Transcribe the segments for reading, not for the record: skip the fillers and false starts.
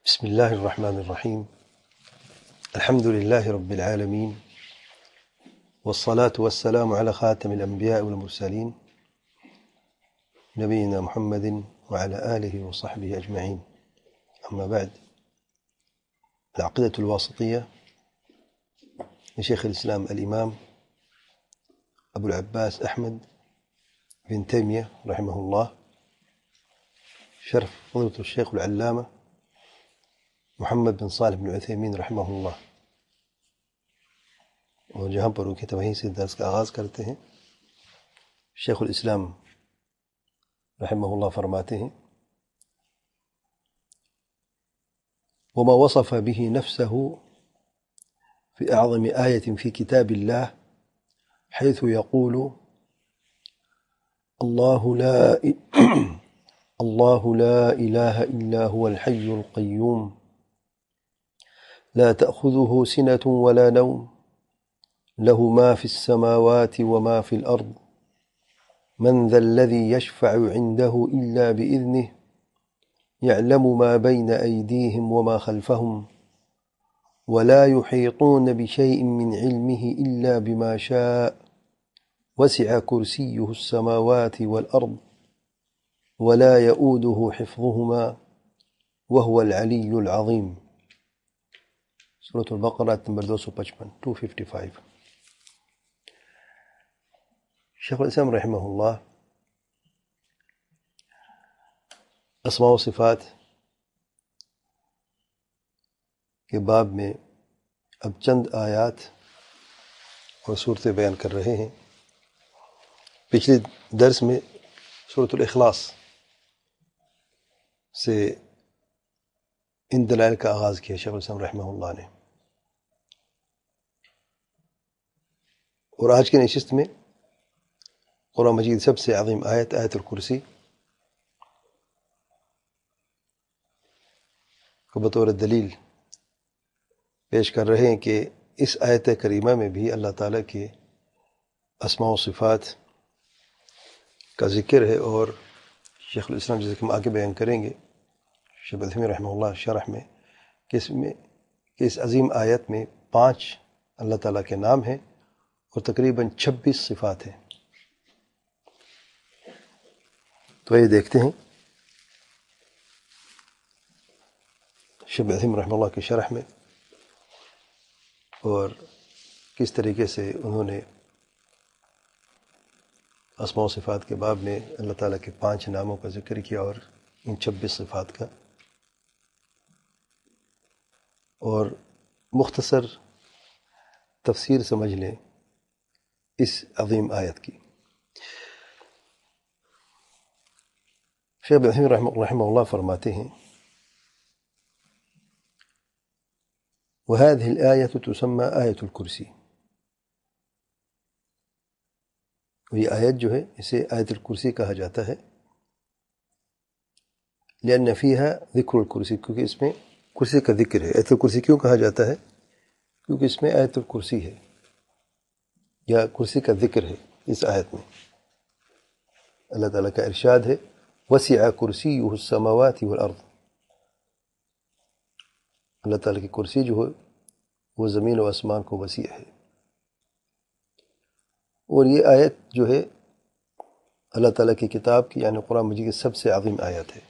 بسم الله الرحمن الرحيم. الحمد لله رب العالمين، والصلاة والسلام على خاتم الأنبياء والمرسلين نبينا محمد وعلى آله وصحبه أجمعين. أما بعد، العقيدة الواسطية لشيخ الإسلام الإمام أبو العباس أحمد بن تيمية رحمه الله، شرح فضيلة الشيخ العلامة محمد بن صالح بن عثيمین رحمہ اللہ، اور جہاں پر رکے تھے وہیں سے درس کا آغاز کرتے ہیں۔ شیخ الاسلام رحمہ اللہ فرماتے ہیں: وما وصف به نفسه في أعظم آية في كتاب الله حيث يقول: الله لا إله إلا هو الحي القيوم لا تأخذه سنة ولا نوم له ما في السماوات وما في الأرض من ذا الذي يشفع عنده إلا بإذنه يعلم ما بين أيديهم وما خلفهم ولا يحيطون بشيء من علمه إلا بما شاء وسع كرسيه السماوات والأرض ولا يؤوده حفظهما وهو العلي العظيم۔ سورة البقرہ نمبر 255۔ شیخ الاسلام رحمہ اللہ اسماء و صفات کے باب میں اب چند آیات اور صورتیں بیان کر رہے ہیں۔ پچھلے درس میں سورۃ الاخلاص سے ان دلائل کا آغاز کیا شیخ الاسلام رحمہ اللہ نے، اور آج کی نشست میں قرآن مجید سب سے عظیم آیت آیت الکرسی کو بطور دلیل پیش کر رہے ہیں کہ اس آیت کریمہ میں بھی اللہ تعالیٰ کے اسماء و صفات کا ذکر ہے، اور شیخ الاسلام جیسے کہ ہم آگے بیان کریں گے شیخ الاسلام رحمہ اللہ شرح میں کہ اس عظیم آیت میں 5 اللہ تعالیٰ کے نام ہیں اور تقریباً 26 صفات ہیں۔ تو یہ دیکھتے ہیں شیخ الاسلام رحمہ اللہ کی شرح میں اور کس طریقے سے انہوں نے اسماء و صفات کے باب میں اللہ تعالیٰ کے 5 ناموں کا ذکر کیا اور ان 26 صفات کا، اور مختصر تفسیر سمجھ لیں اس عظیم آیت کی۔ شیخ الاسلام رحمہ اللہ فرماتے ہیں: وهذه الآية تسمى آية الكرسی، اور یہ آیت جو ہے اسے آیت الکرسی کہا جاتا ہے، لأن فيها ذکر الکرسی، کیونکہ اس میں کرسی کا ذکر ہے۔ آیت الکرسی کیوں کہا جاتا ہے؟ کیونکہ اس میں آیت الکرسی ہے یا کرسی کا ذکر ہے۔ اس آیت میں اللہ تعالیٰ کا ارشاد ہے: وسع کرسیہ السماوات والارض، اللہ تعالیٰ کی کرسی جو ہے وہ زمین و آسمان کو وسیع ہے، اور یہ آیت جو ہے اللہ تعالیٰ کی کتاب کی یعنی قرآن مجید کی سب سے عظیم آیت ہے،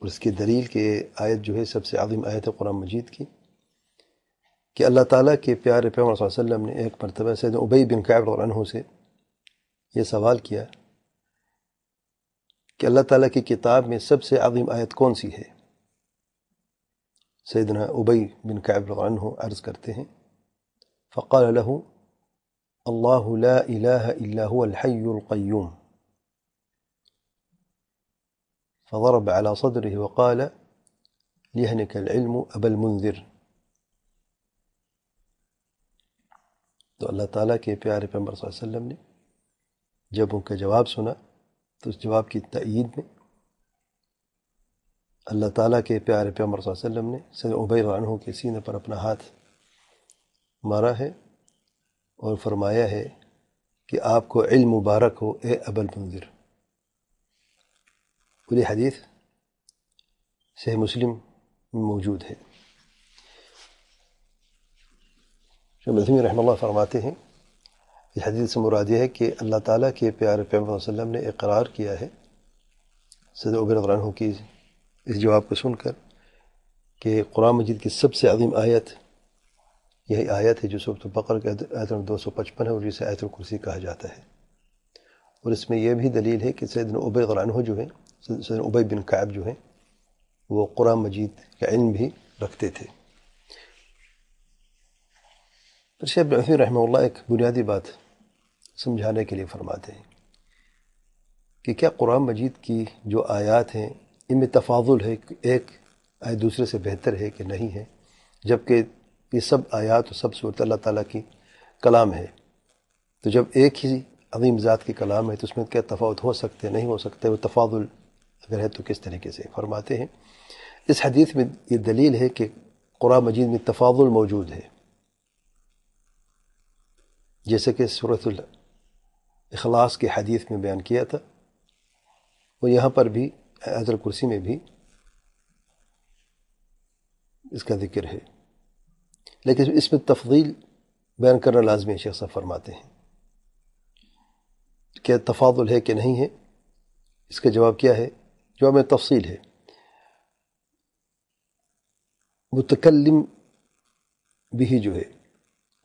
اور اس کی دلیل کہ آیت جو ہے سب سے عظیم آیت ہے قرآن مجید کی، کہ اللہ تعالیٰ کے پیارے پیغمبر صلی اللہ علیہ وسلم نے ایک مرتبہ سیدنا ابی بن کعب رضی اللہ عنہ سے یہ سوال کیا کہ اللہ تعالیٰ کی کتاب میں سب سے عظیم آیت کون سی ہے؟ سیدنا ابی بن کعب رضی اللہ عنہ عرض کرتے ہیں: فقال له اللہ لا الہ الا هو الحی القیوم، فضرب على صدره وقال ليهنك العلم ابا المنذر۔ تو اللہ تعالیٰ کے پیارے پیغمبر صلی اللہ علیہ وسلم نے جب ان کا جواب سنا تو اس جواب کی تائید میں اللہ تعالیٰ کے پیارے پیغمبر صلی اللہ علیہ وسلم نے سیدنا ابی رضی اللہ عنہ کے سینے پر اپنا ہاتھ مارا ہے اور فرمایا ہے کہ آپ کو علم مبارک ہو اے ابا المنذر۔ اور یہ حدیث صحیح مسلم میں موجود ہے۔ شیخ عثیمین رحمہ اللہ فرماتے ہیں اس حدیث سے مراد یہ ہے کہ اللہ تعالیٰ کے پیارے پیغمبر صلی اللہ علیہ وسلم نے اقرار کیا ہے سیدنا عمر رضی اللہ عنہ کی اس جواب کو سن کر کہ قرآن مجید کی سب سے عظیم آیت یہی آیت ہے جو سورۃ البقرہ کی آیت نمبر 255 ہے اور جسے آیت الکرسی کہا جاتا ہے۔ اور اس میں یہ بھی دلیل ہے کہ سیدنا ابی رضی اللہ عنہ جو ہیں، سیدنا ابی بن کعب جو ہیں، وہ قرآن مجید کا علم بھی رکھتے تھے۔ پھر شیخ ابن عثیمین رحمہ اللہ ایک بنیادی بات سمجھانے کے لیے فرماتے ہیں کہ کیا قرآن مجید کی جو آیات ہیں ان میں تفاضل ہے، ایک آیت دوسرے سے بہتر ہے کہ نہیں ہے، جبکہ یہ سب آیات و سب صورت اللہ تعالیٰ کی کلام ہے۔ تو جب ایک ہی عظیم ذات کی کلام ہے تو اس میں کیا تفاوت ہو سکتے نہیں ہو سکتے، وہ تفاضل اگر ہے تو کس طریقے سے؟ فرماتے ہیں اس حدیث میں یہ دلیل ہے کہ قرآن مجید میں تفاضل موجود ہے، جیسے کہ سورۃ الاخلاص کے حدیث میں بیان کیا تھا، اور یہاں پر بھی آیت الکرسی میں بھی اس کا ذکر ہے، لیکن اس میں تفضیل بیان کرنا لازمی ہے۔ شیخ صاحب فرماتے ہیں کہ تفاضل ہے کہ نہیں ہے، اس کا جواب کیا ہے؟ جواب میں تفصیل ہے۔ متکلم بھی جو ہے،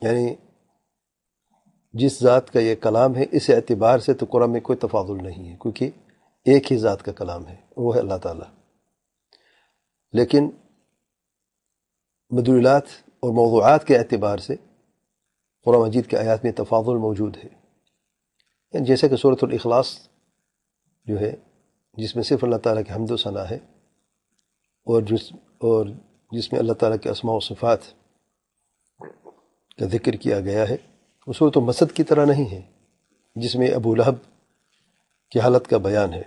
یعنی جس ذات کا یہ کلام ہے اس اعتبار سے تو قرآن میں کوئی تفاضل نہیں ہے، کیونکہ ایک ہی ذات کا کلام ہے، وہ ہے اللہ تعالیٰ۔ لیکن مدلولات اور موضوعات کے اعتبار سے قرآن مجید کے آیات میں تفاضل موجود ہے، یعنی جیسے کہ سورۃ الاخلاص جو ہے جس میں صرف اللہ تعالیٰ کی حمد و ثنا ہے، اور جس میں اللہ تعالیٰ کے اسماء و صفات کا ذکر کیا گیا ہے، وہ سورۃ المسد کی طرح نہیں ہے جس میں ابو لہب کی حالت کا بیان ہے۔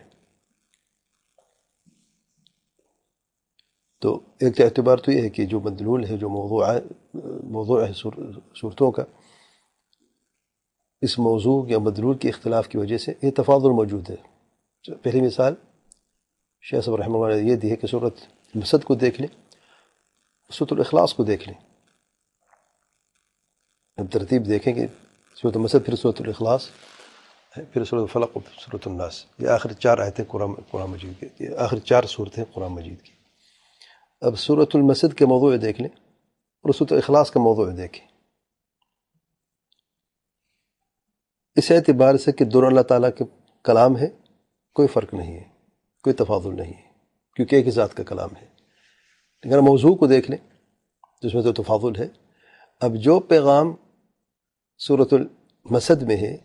تو ایک اعتبار تو یہ ہے کہ جو مدلول ہے، جو موضوع ہے صورتوں کا، اس موضوع یا مدلول کے اختلاف کی وجہ سے یہ تفاضل موجود ہے۔ پہلی مثال شیخ صاحب رحمہ اللہ نے یہ دی ہے کہ سورۃ مسد کو دیکھ لیں، سورۃ الاخلاص کو دیکھ لیں، اب ترتیب دیکھیں کہ سورۃ مسد پھر سورۃ الاخلاص پھر سورۃ الفلق اور سورۃ الناس، یہ آخر 4 آیتیں قرآن مجید کی، یہ آخر 4 صورتیں قرآن مجید کی۔ اب سورۃ المسد کے موضوع دیکھ لیں اور سورۃ الاخلاص کا موضوع دیکھیں، اس اعتبار سے کہ دونوں اللہ تعالیٰ کے کلام ہے، کوئی فرق نہیں ہے، کوئی تفاضل نہیں ہے، کیونکہ ایک ہی ذات کا کلام ہے۔ اگر موضوع کو دیکھ لیں تو اس میں تو تفاضل ہے۔ اب جو پیغام سورۃ المسد میں ہے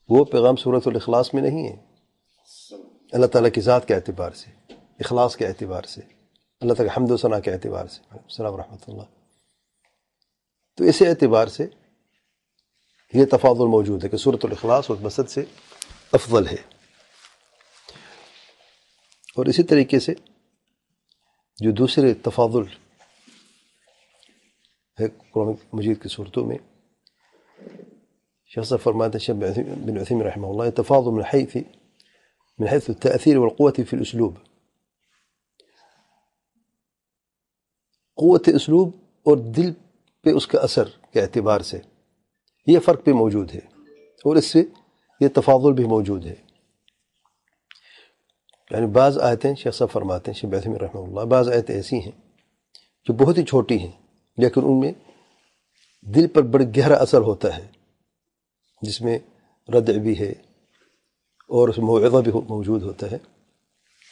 وہ پیغام سورۃ الاخلاص میں نہیں ہے، اللہ تعالیٰ کی ذات کے اعتبار سے، اخلاص کے اعتبار سے، اللہ تعالیٰ حمد و ثنا کے اعتبار سے۔ السلام ورحمۃ اللہ۔ تو اسی اعتبار سے یہ تفاضل موجود ہے کہ سورۃ الاخلاص اور مسد سے افضل ہے۔ اور اسی طریقے سے جو دوسرے تفاضل ہے قرآن مجید کی صورتوں میں، شیخ صاحب فرماتے ہیں شیخ بن عثیمین رحمہ اللہ، تفاضل من حیث التأثیر والقوة فی الاسلوب، قوت اسلوب اور دل پہ اس کا اثر کے اعتبار سے یہ فرق بھی موجود ہے، اور اس سے یہ تفاضل بھی موجود ہے۔ یعنی بعض آیتیں شیخ صاحب فرماتے ہیں شیخ بن عثیمین رحمہ اللہ، بعض آیتیں ایسی ہیں جو بہت ہی چھوٹی ہیں لیکن ان میں دل پر بڑا گہرا اثر ہوتا ہے، جس میں ردع بھی ہے اور اس میں موعظہ بھی موجود ہوتا ہے۔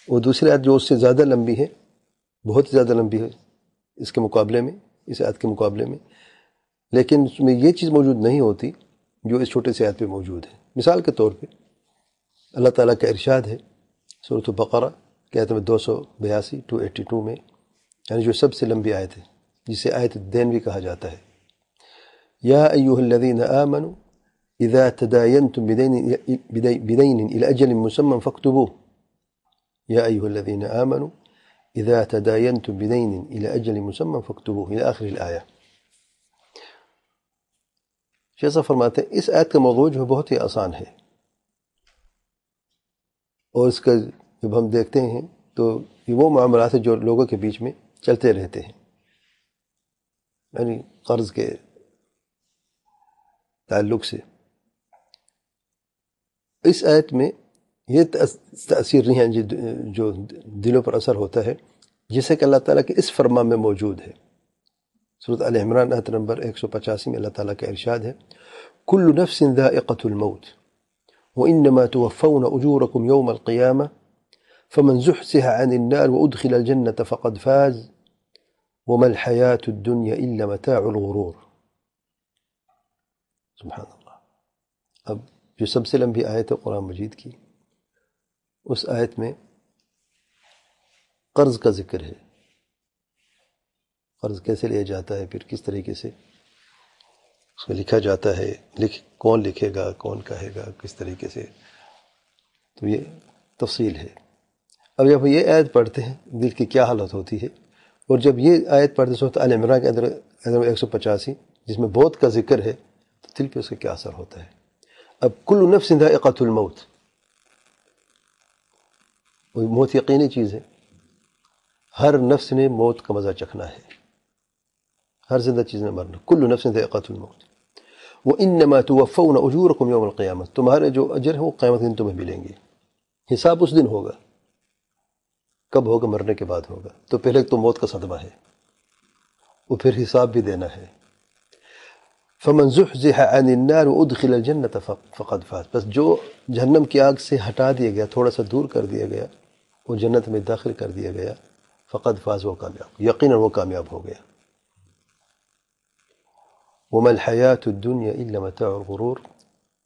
اور دوسری آیت جو اس سے زیادہ لمبی ہے، بہت زیادہ لمبی ہے اس کے مقابلے میں، اس آیت کے مقابلے میں، لیکن اس میں یہ چیز موجود نہیں ہوتی جو اس چھوٹے سے آیت پہ موجود ہے۔ مثال کے طور پہ اللہ تعالیٰ کا ارشاد ہے سورۃ البقرہ کی آیت میں 282 282 میں، یعنی جو سب سے لمبی آیت ہے جسے آیت الدین بھی کہا جاتا ہے، یا ایھا الذین آمنوا اذا تداینتم بدین الی اجل مسمى فاکتبوه، یا ایھا الذین آمنوا اذا تداینتم بدین الی اجل مسمى فاکتبوه، الى آخر الآیہ۔ شیخ صاحب فرماتے ہیں اس آیت کا موضوع جو ہے بہت ہی آسان ہے، اور اس کا جب ہم دیکھتے ہیں تو یہ وہ معاملات ہیں جو لوگوں کے بیچ میں چلتے رہتے ہیں، یعنی قرض کے تعلق سے۔ اس آیت میں یہ تأثیر نہیں ہے جو دلوں پر اثر ہوتا ہے، جسے کہ اللہ تعالیٰ کے اس فرمان میں موجود ہے۔ سورۃ آل عمران آیت نمبر 185 میں اللہ تعالیٰ کا ارشاد ہے، کل نفس ذائقۃ الموت وإنما توفون أجوركم يوم القيامة فمن زحزح عن النار وأدخل الجنة فقد فاز وما الحياة الدنيا إلا متاع الغرور۔ سبحان اللہ۔ اب جو سب سے لمبی آیت ہے قرآن مجید کی، اس آیت میں قرض کا ذکر ہے، قرض کیسے لیا جاتا ہے، پھر کس طریقے سے اس میں لکھا جاتا ہے، کون لکھے گا، کون کہے گا، کس طریقے سے، تو یہ تفصیل ہے۔ اب جب یہ آیت پڑھتے ہیں دل کی کیا حالت ہوتی ہے، اور جب یہ آیت پڑھتے ہیں سورۃ آل عمران کے اندر 185 جس میں موت کا ذکر ہے، تو دل پہ اس کا کیا اثر ہوتا ہے۔ اب کل نفس ذائقۃ الموت، وہ موت یقینی چیز ہے، ہر نفس نے موت کا مزہ چکھنا ہے، ہر زندہ چیز نے مرنا، کل نفس ذائقۃ الموت وإنما توفون أجوركم يوم القيامة، تمہارے جو اجر ہے وہ قیامت کے دن تمہیں ملیں گے۔ حساب اس دن ہوگا، کب ہوگا؟ مرنے کے بعد ہوگا۔ تو پہلے تو موت کا صدمہ ہے، وہ پھر حساب بھی دینا ہے۔ فمن زحزح عن النار وادخل الجنة فقد فاز، بس جو جہنم کی آگ سے ہٹا دیا گیا، تھوڑا سا دور کر دیا گیا، وہ جنت میں داخل کر دیا گیا، فقد فاز، وہ کامیاب، یقیناً وہ کامیاب ہو گیا۔ وما الحیاة الدنیا الا متاع الغرور،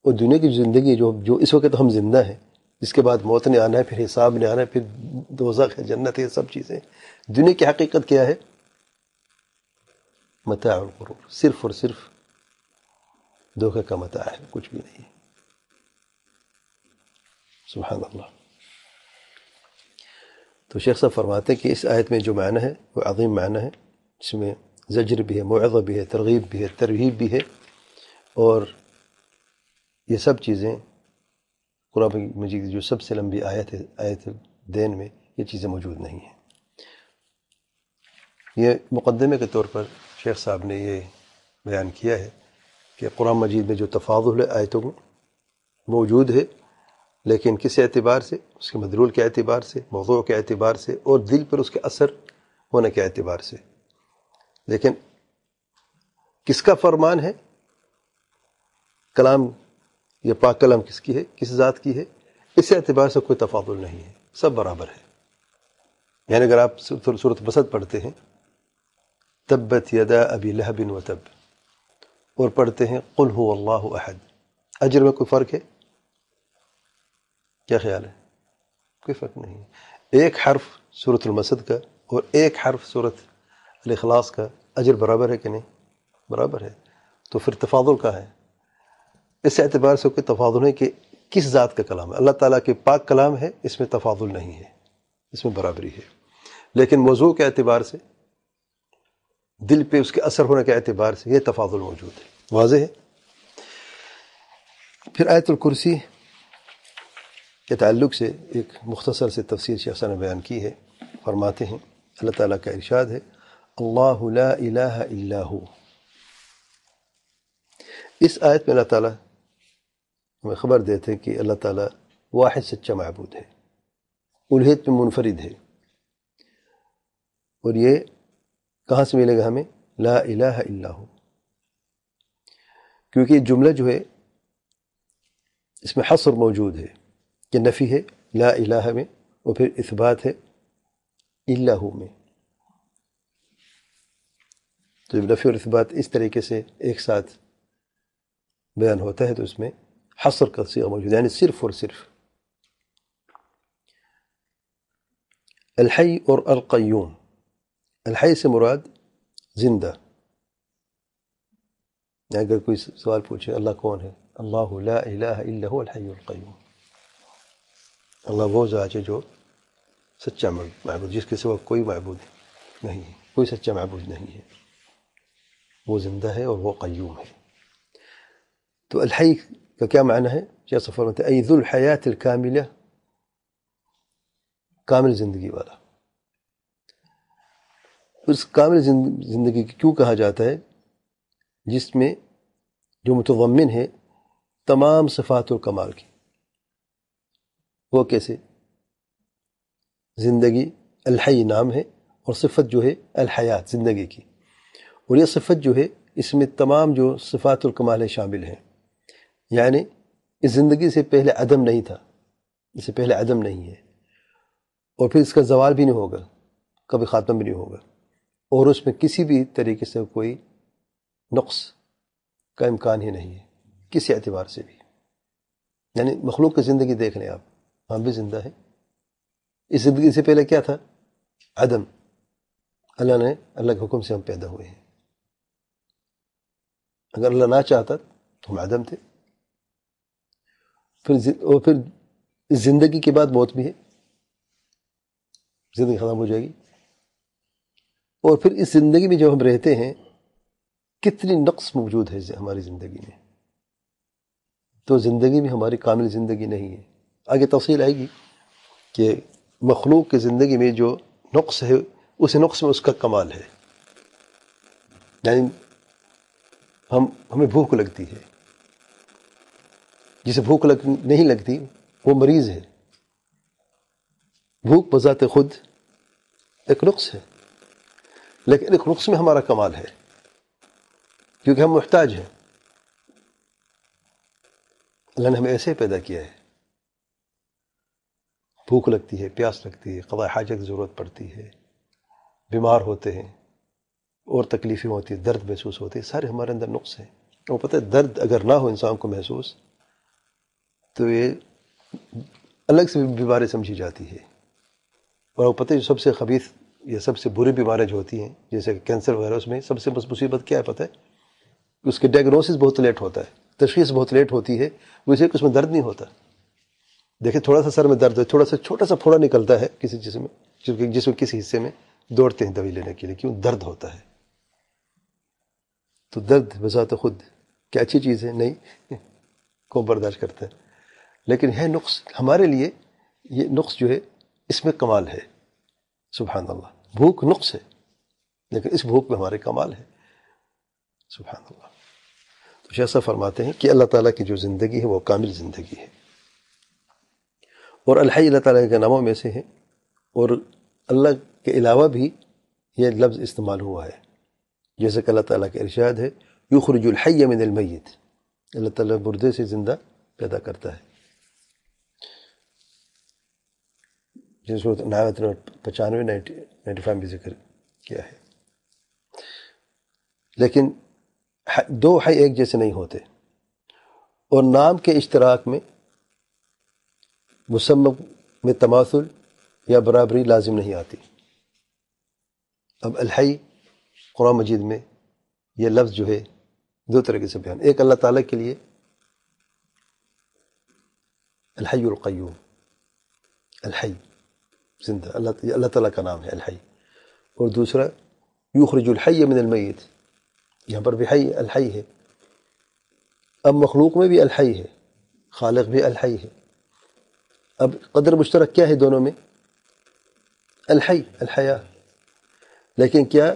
اور دنیا کی زندگی جو اس وقت ہم زندہ ہیں، جس کے بعد موت نے آنا ہے، پھر حساب نے آنا ہے، پھر دوزخ ہے، جنت ہے، سب چیزیں، دنیا کی حقیقت کیا ہے؟ متاع الغرور، صرف اور صرف دھوکے کا متاع ہے، کچھ بھی نہیں ہے۔ سبحان اللہ۔ تو شیخ صاحب فرماتے ہیں کہ اس آیت میں جو معنی ہے وہ عظیم معنی ہے، اس میں زجر بھی ہے، موعظہ بھی ہے، ترغیب بھی ہے، ترہیب بھی ہے، اور یہ سب چیزیں قرآن مجید جو سب سے لمبی آیت ہے، آیت دین میں یہ چیزیں موجود نہیں ہیں۔ یہ مقدمے کے طور پر شیخ صاحب نے یہ بیان کیا ہے کہ قرآن مجید میں جو تفاضل ہے آیتوں میں موجود ہے، لیکن کس اعتبار سے؟ اس کے مدلول کے اعتبار سے، موضوع کے اعتبار سے، اور دل پر اس کے اثر ہونے کے اعتبار سے۔ لیکن کس کا فرمان ہے؟ کلام یہ پاک کلام کس کی ہے، کس ذات کی ہے، اس اعتبار سے کوئی تفاضل نہیں ہے، سب برابر ہے۔ یعنی اگر آپ سورۃ مسد پڑھتے ہیں، تبت یدا ابی لہب وتب، اور پڑھتے ہیں قل هو اللہ احد، اجر میں کوئی فرق ہے؟ کیا خیال ہے؟ کوئی فرق نہیں ہے۔ ایک حرف سورۃ المسد کا اور ایک حرف سورۃ الاخلاص کا اجر برابر ہے کہ نہیں؟ برابر ہے۔ تو پھر تفاضل کا ہے؟ اس اعتبار سے کوئی تفاضل ہے کہ کس ذات کا کلام ہے، اللہ تعالیٰ کے پاک کلام ہے، اس میں تفاضل نہیں ہے، اس میں برابری ہے۔ لیکن موضوع کے اعتبار سے، دل پہ اس کے اثر ہونے کے اعتبار سے یہ تفاضل موجود ہے، واضح ہے۔ پھر آیت الکرسی کے تعلق سے ایک مختصر سے تفسیر شیخ صاحب نے بیان کی ہے، فرماتے ہیں اللہ تعالیٰ کا ارشاد ہے، اللہ لا الہ الا ہو۔ اس آیت میں اللہ تعالیٰ ہمیں خبر دیتے ہیں کہ اللہ تعالیٰ واحد سچا معبود ہے، الوہیت میں منفرد ہے، اور یہ کہاں سے ملے گا ہمیں؟ لا الہ الا ہو، کیونکہ یہ جملہ جو ہے اس میں حصر موجود ہے کہ نفی ہے لا الہ میں، اور پھر اثبات ہے الا ہو میں۔ تو جب نفی اور اثبات اس طریقے سے ایک ساتھ بیان ہوتا ہے تو اس میں حصر کا صیغہ موجود ہے، یعنی صرف اور صرف۔ الحی اور القیوم، الحی سے مراد زندہ، یعنی اگر کوئی سوال پوچھے اللہ کون ہے، اللہ لا الہ الا هو الحی القیوم، اللہ وہ ذات ہے جو سچا معبود، جس کے سوا کوئی معبود نہیں ہے، کوئی سچا معبود نہیں ہے، وہ زندہ ہے اور وہ قیوم ہے۔ تو الحی کا کیا معنی ہے؟ شیخ صاحب فرماتے ہیں ای ذو الحیات الکاملہ کامل زندگی والا. اس کامل زندگی کیوں کہا جاتا ہے؟ جس میں جو متضمن ہے تمام صفات الکمال کی. وہ کیسے؟ زندگی الحی نام ہے اور صفت جو ہے الحیات زندگی کی، اور یہ صفت جو ہے اس میں تمام جو صفات الکمال شامل ہیں. یعنی اس زندگی سے پہلے عدم نہیں تھا، اس سے پہلے عدم نہیں ہے، اور پھر اس کا زوال بھی نہیں ہوگا، کبھی خاتمہ بھی نہیں ہوگا، اور اس میں کسی بھی طریقے سے کوئی نقص کا امکان ہی نہیں ہے کسی اعتبار سے بھی. یعنی مخلوق کی زندگی دیکھ لیں آپ، ہم بھی زندہ ہیں. اس زندگی سے پہلے کیا تھا؟ عدم. اللہ کے حکم سے ہم پیدا ہوئے ہیں. اگر اللہ نہ چاہتا تو ہم عدم تھے. پھر اس زندگی کے بعد موت بھی ہے، زندگی ختم ہو جائے گی. اور پھر اس زندگی میں جو ہم رہتے ہیں کتنی نقص موجود ہے ہماری زندگی میں. تو زندگی میں ہماری کامل زندگی نہیں ہے. آگے تفصیل آئے گی کہ مخلوق کی زندگی میں جو نقص ہے اس نقص میں اس کا کمال ہے. یعنی ہمیں بھوک لگتی ہے، جسے بھوک نہیں لگتی وہ مریض ہے. بھوک بذات خود ایک نقص ہے، لیکن ایک نقص میں ہمارا کمال ہے کیونکہ ہم محتاج ہیں. اللہ نے ہمیں ایسے پیدا کیا ہے. بھوک لگتی ہے، پیاس لگتی ہے، قضاء حاجت کی ضرورت پڑتی ہے، بیمار ہوتے ہیں اور تکلیفیں ہوتی ہیں، درد محسوس ہوتے ہیں، سارے ہمارے اندر نقص ہیں. وہ پتہ ہے درد اگر نہ ہو انسان کو محسوس تو یہ الگ سے بیماری سمجھی جاتی ہے. اور وہ پتہ ہے سب سے خبیث یا سب سے بری بیماریاں جو ہوتی ہیں جیسے کہ کینسر وغیرہ، اس میں سب سے مصیبت کیا ہے پتہ ہے؟ اس کے ڈائگنوسس بہت لیٹ ہوتا ہے، تشخیص بہت لیٹ ہوتی ہے. ویسے کہ اس میں درد نہیں ہوتا. دیکھیں تھوڑا سا سر میں درد ہے، تھوڑا سا چھوٹا سا پھوڑا نکلتا ہے کسی جسم میں، جسم کسی حصے میں، دوڑتے ہیں دوائی لینے کے لیے، کیوں؟ درد ہوتا ہے. تو درد بذات خود کیا اچھی چیز ہے؟ نہیں، کون برداشت کرتا ہے. لیکن ہے نقص ہمارے لیے. یہ نقص جو ہے اس میں کمال ہے. سبحان اللہ. بھوک نقص ہے لیکن اس بھوک میں ہمارے کمال ہے. سبحان اللہ. تو شیخ صاحب فرماتے ہیں کہ اللہ تعالیٰ کی جو زندگی ہے وہ کامل زندگی ہے. اور الحی اللہ تعالیٰ کے ناموں میں سے ہے، اور اللہ کے علاوہ بھی یہ لفظ استعمال ہوا ہے. جیسے کہ اللہ تعالیٰ کا ارشاد ہے یخرج الحی من المیت. اللہ تعالیٰ مردے سے زندہ پیدا کرتا ہے. جس صورت 95 95 میں ذکر کیا ہے. لیکن دو حی ایک جیسے نہیں ہوتے، اور نام کے اشتراک میں مسمى میں تماثل یا برابری لازم نہیں آتی. اب الحی قرآن مجید میں یہ لفظ جو ہے دو طریقے سے بیان. ایک اللہ تعالیٰ کے لیے الحی القیوم، الحی زندہ، اللہ تعالیٰ کا نام ہے الحی. اور دوسرا یخرج الحی من المیت، یہاں پر بھی حی الحی ہے. اب مخلوق میں بھی الحی ہے، خالق بھی الحی ہے. اب قدر مشترک کیا ہے دونوں میں؟ الحی، الحیا. لیکن کیا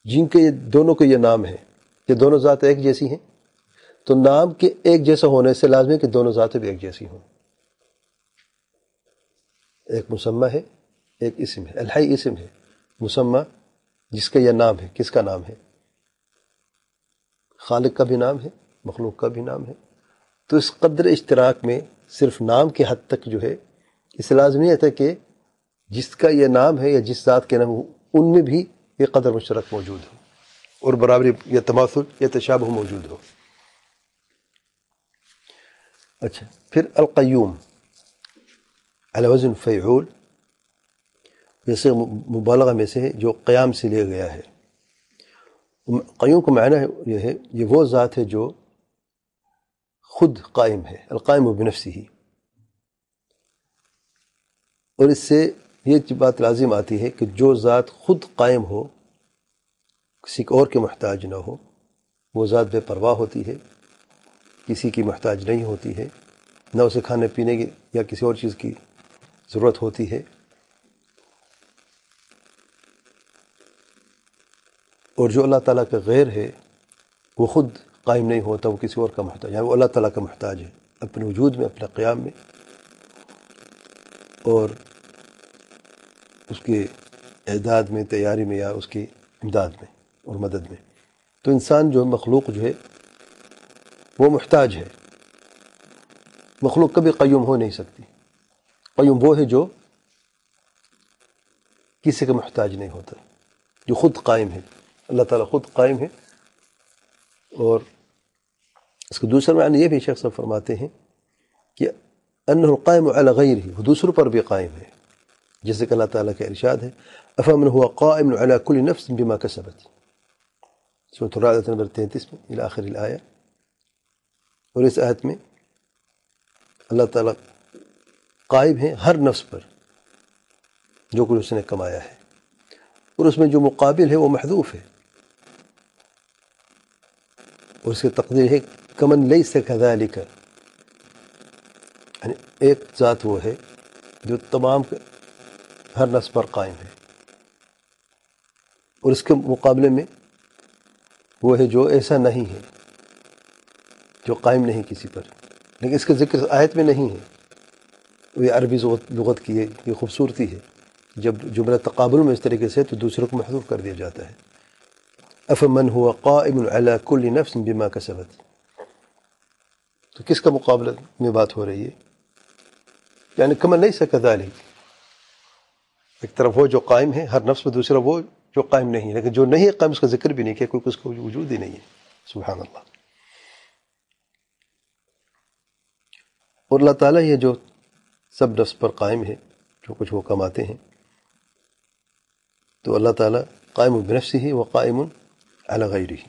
جن کے دونوں کے یہ نام ہے کہ دونوں ذات ایک جیسی ہیں، تو نام کے ایک جیسا ہونے سے لازم ہے کہ دونوں ذاتیں بھی ایک جیسی ہوں. ایک مسمى ہے، ایک اسم ہے. الحی اسم ہے، مسمى جس کا یہ نام ہے. کس کا نام ہے؟ خالق کا بھی نام ہے، مخلوق کا بھی نام ہے. تو اس قدر اشتراک میں صرف نام کے حد تک جو ہے اس لازمی ہے کہ جس کا یہ نام ہے یا جس ذات کے نام ہو ان میں بھی یہ قدر مشترک موجود ہو، اور برابری یا تماثل یا تشابہ موجود ہو. اچھا، پھر القیوم علی وزن فعول، جیسے مبالغہ میں سے ہے جو قیام سے لیا گیا ہے. قیوم کا معنی یہ ہے یہ وہ ذات ہے جو خود قائم ہے، القائم بنفسہ. اور اس سے یہ بات لازم آتی ہے کہ جو ذات خود قائم ہو، کسی اور کے محتاج نہ ہو، وہ ذات بے پرواہ ہوتی ہے، کسی کی محتاج نہیں ہوتی ہے، نہ اسے کھانے پینے کی یا کسی اور چیز کی ضرورت ہوتی ہے، اور جو اللہ تعالیٰ کا غیر ہے وہ خود قائم نہیں ہوتا، وہ کسی اور کا محتاج، یعنی وہ اللہ تعالیٰ کا محتاج ہے اپنے وجود میں، اپنے قیام میں، اور اس کے اعداد میں، تیاری میں، یا اس کی امداد میں اور مدد میں۔ تو انسان جو مخلوق جو ہے وہ محتاج ہے، مخلوق کبھی قیوم ہو نہیں سکتی۔ قیوم وہ ہے جو کسی کا محتاج نہیں ہوتا، جو خود قائم ہے۔ اللہ تعالیٰ خود قائم ہے، اور اس کا دوسرا معنی یہ بھی شیخ صاحب فرماتے ہیں کہ انہ قائم علی غیرہ، وہ دوسروں پر بھی قائم ہے، جیسے کہ اللہ تعالیٰ کا ارشاد ہے افمن هو قائم علی کل نفس بما کسبت، سورۃ الرعد نمبر 33 میں الی آخر الآیہ۔ اور اس آیت میں اللہ تعالیٰ قائم ہے ہر نفس پر جو کچھ اس نے کمایا ہے، اور اس میں جو مقابل ہے وہ محذوف ہے، اور اس کی تقدیر ہے کمن لیس کذالک، یعنی ایک ذات وہ ہے جو تمام ہر نفس پر قائم ہے، اور اس کے مقابلے میں وہ ہے جو ایسا نہیں ہے، جو قائم نہیں کسی پر، لیکن اس کا ذکر آیت میں نہیں ہے۔ یہ عربی لغت کی یہ خوبصورتی ہے، جب جملہ تقابل میں اس طریقے سے تو دوسروں کو محذوف کر دیا جاتا ہے۔ افمن هو قائم علی کل نفس بما کسبت، تو کس کا مقابلہ میں بات ہو رہی ہے؟ یعنی کمن لیس کذالک، ایک طرف وہ جو قائم ہے ہر نفس میں، دوسرا وہ جو قائم نہیں ہے، لیکن جو نہیں ہے قائم اس کا ذکر بھی نہیں کیا، کیونکہ اس کا وجود ہی نہیں ہے۔ سبحان اللہ۔ اور اللہ تعالیٰ یہ جو سب نفس پر قائم ہے، جو کچھ وہ کماتے ہیں، تو اللہ تعالیٰ قائم بنفسہ و قائم علی غیرہ۔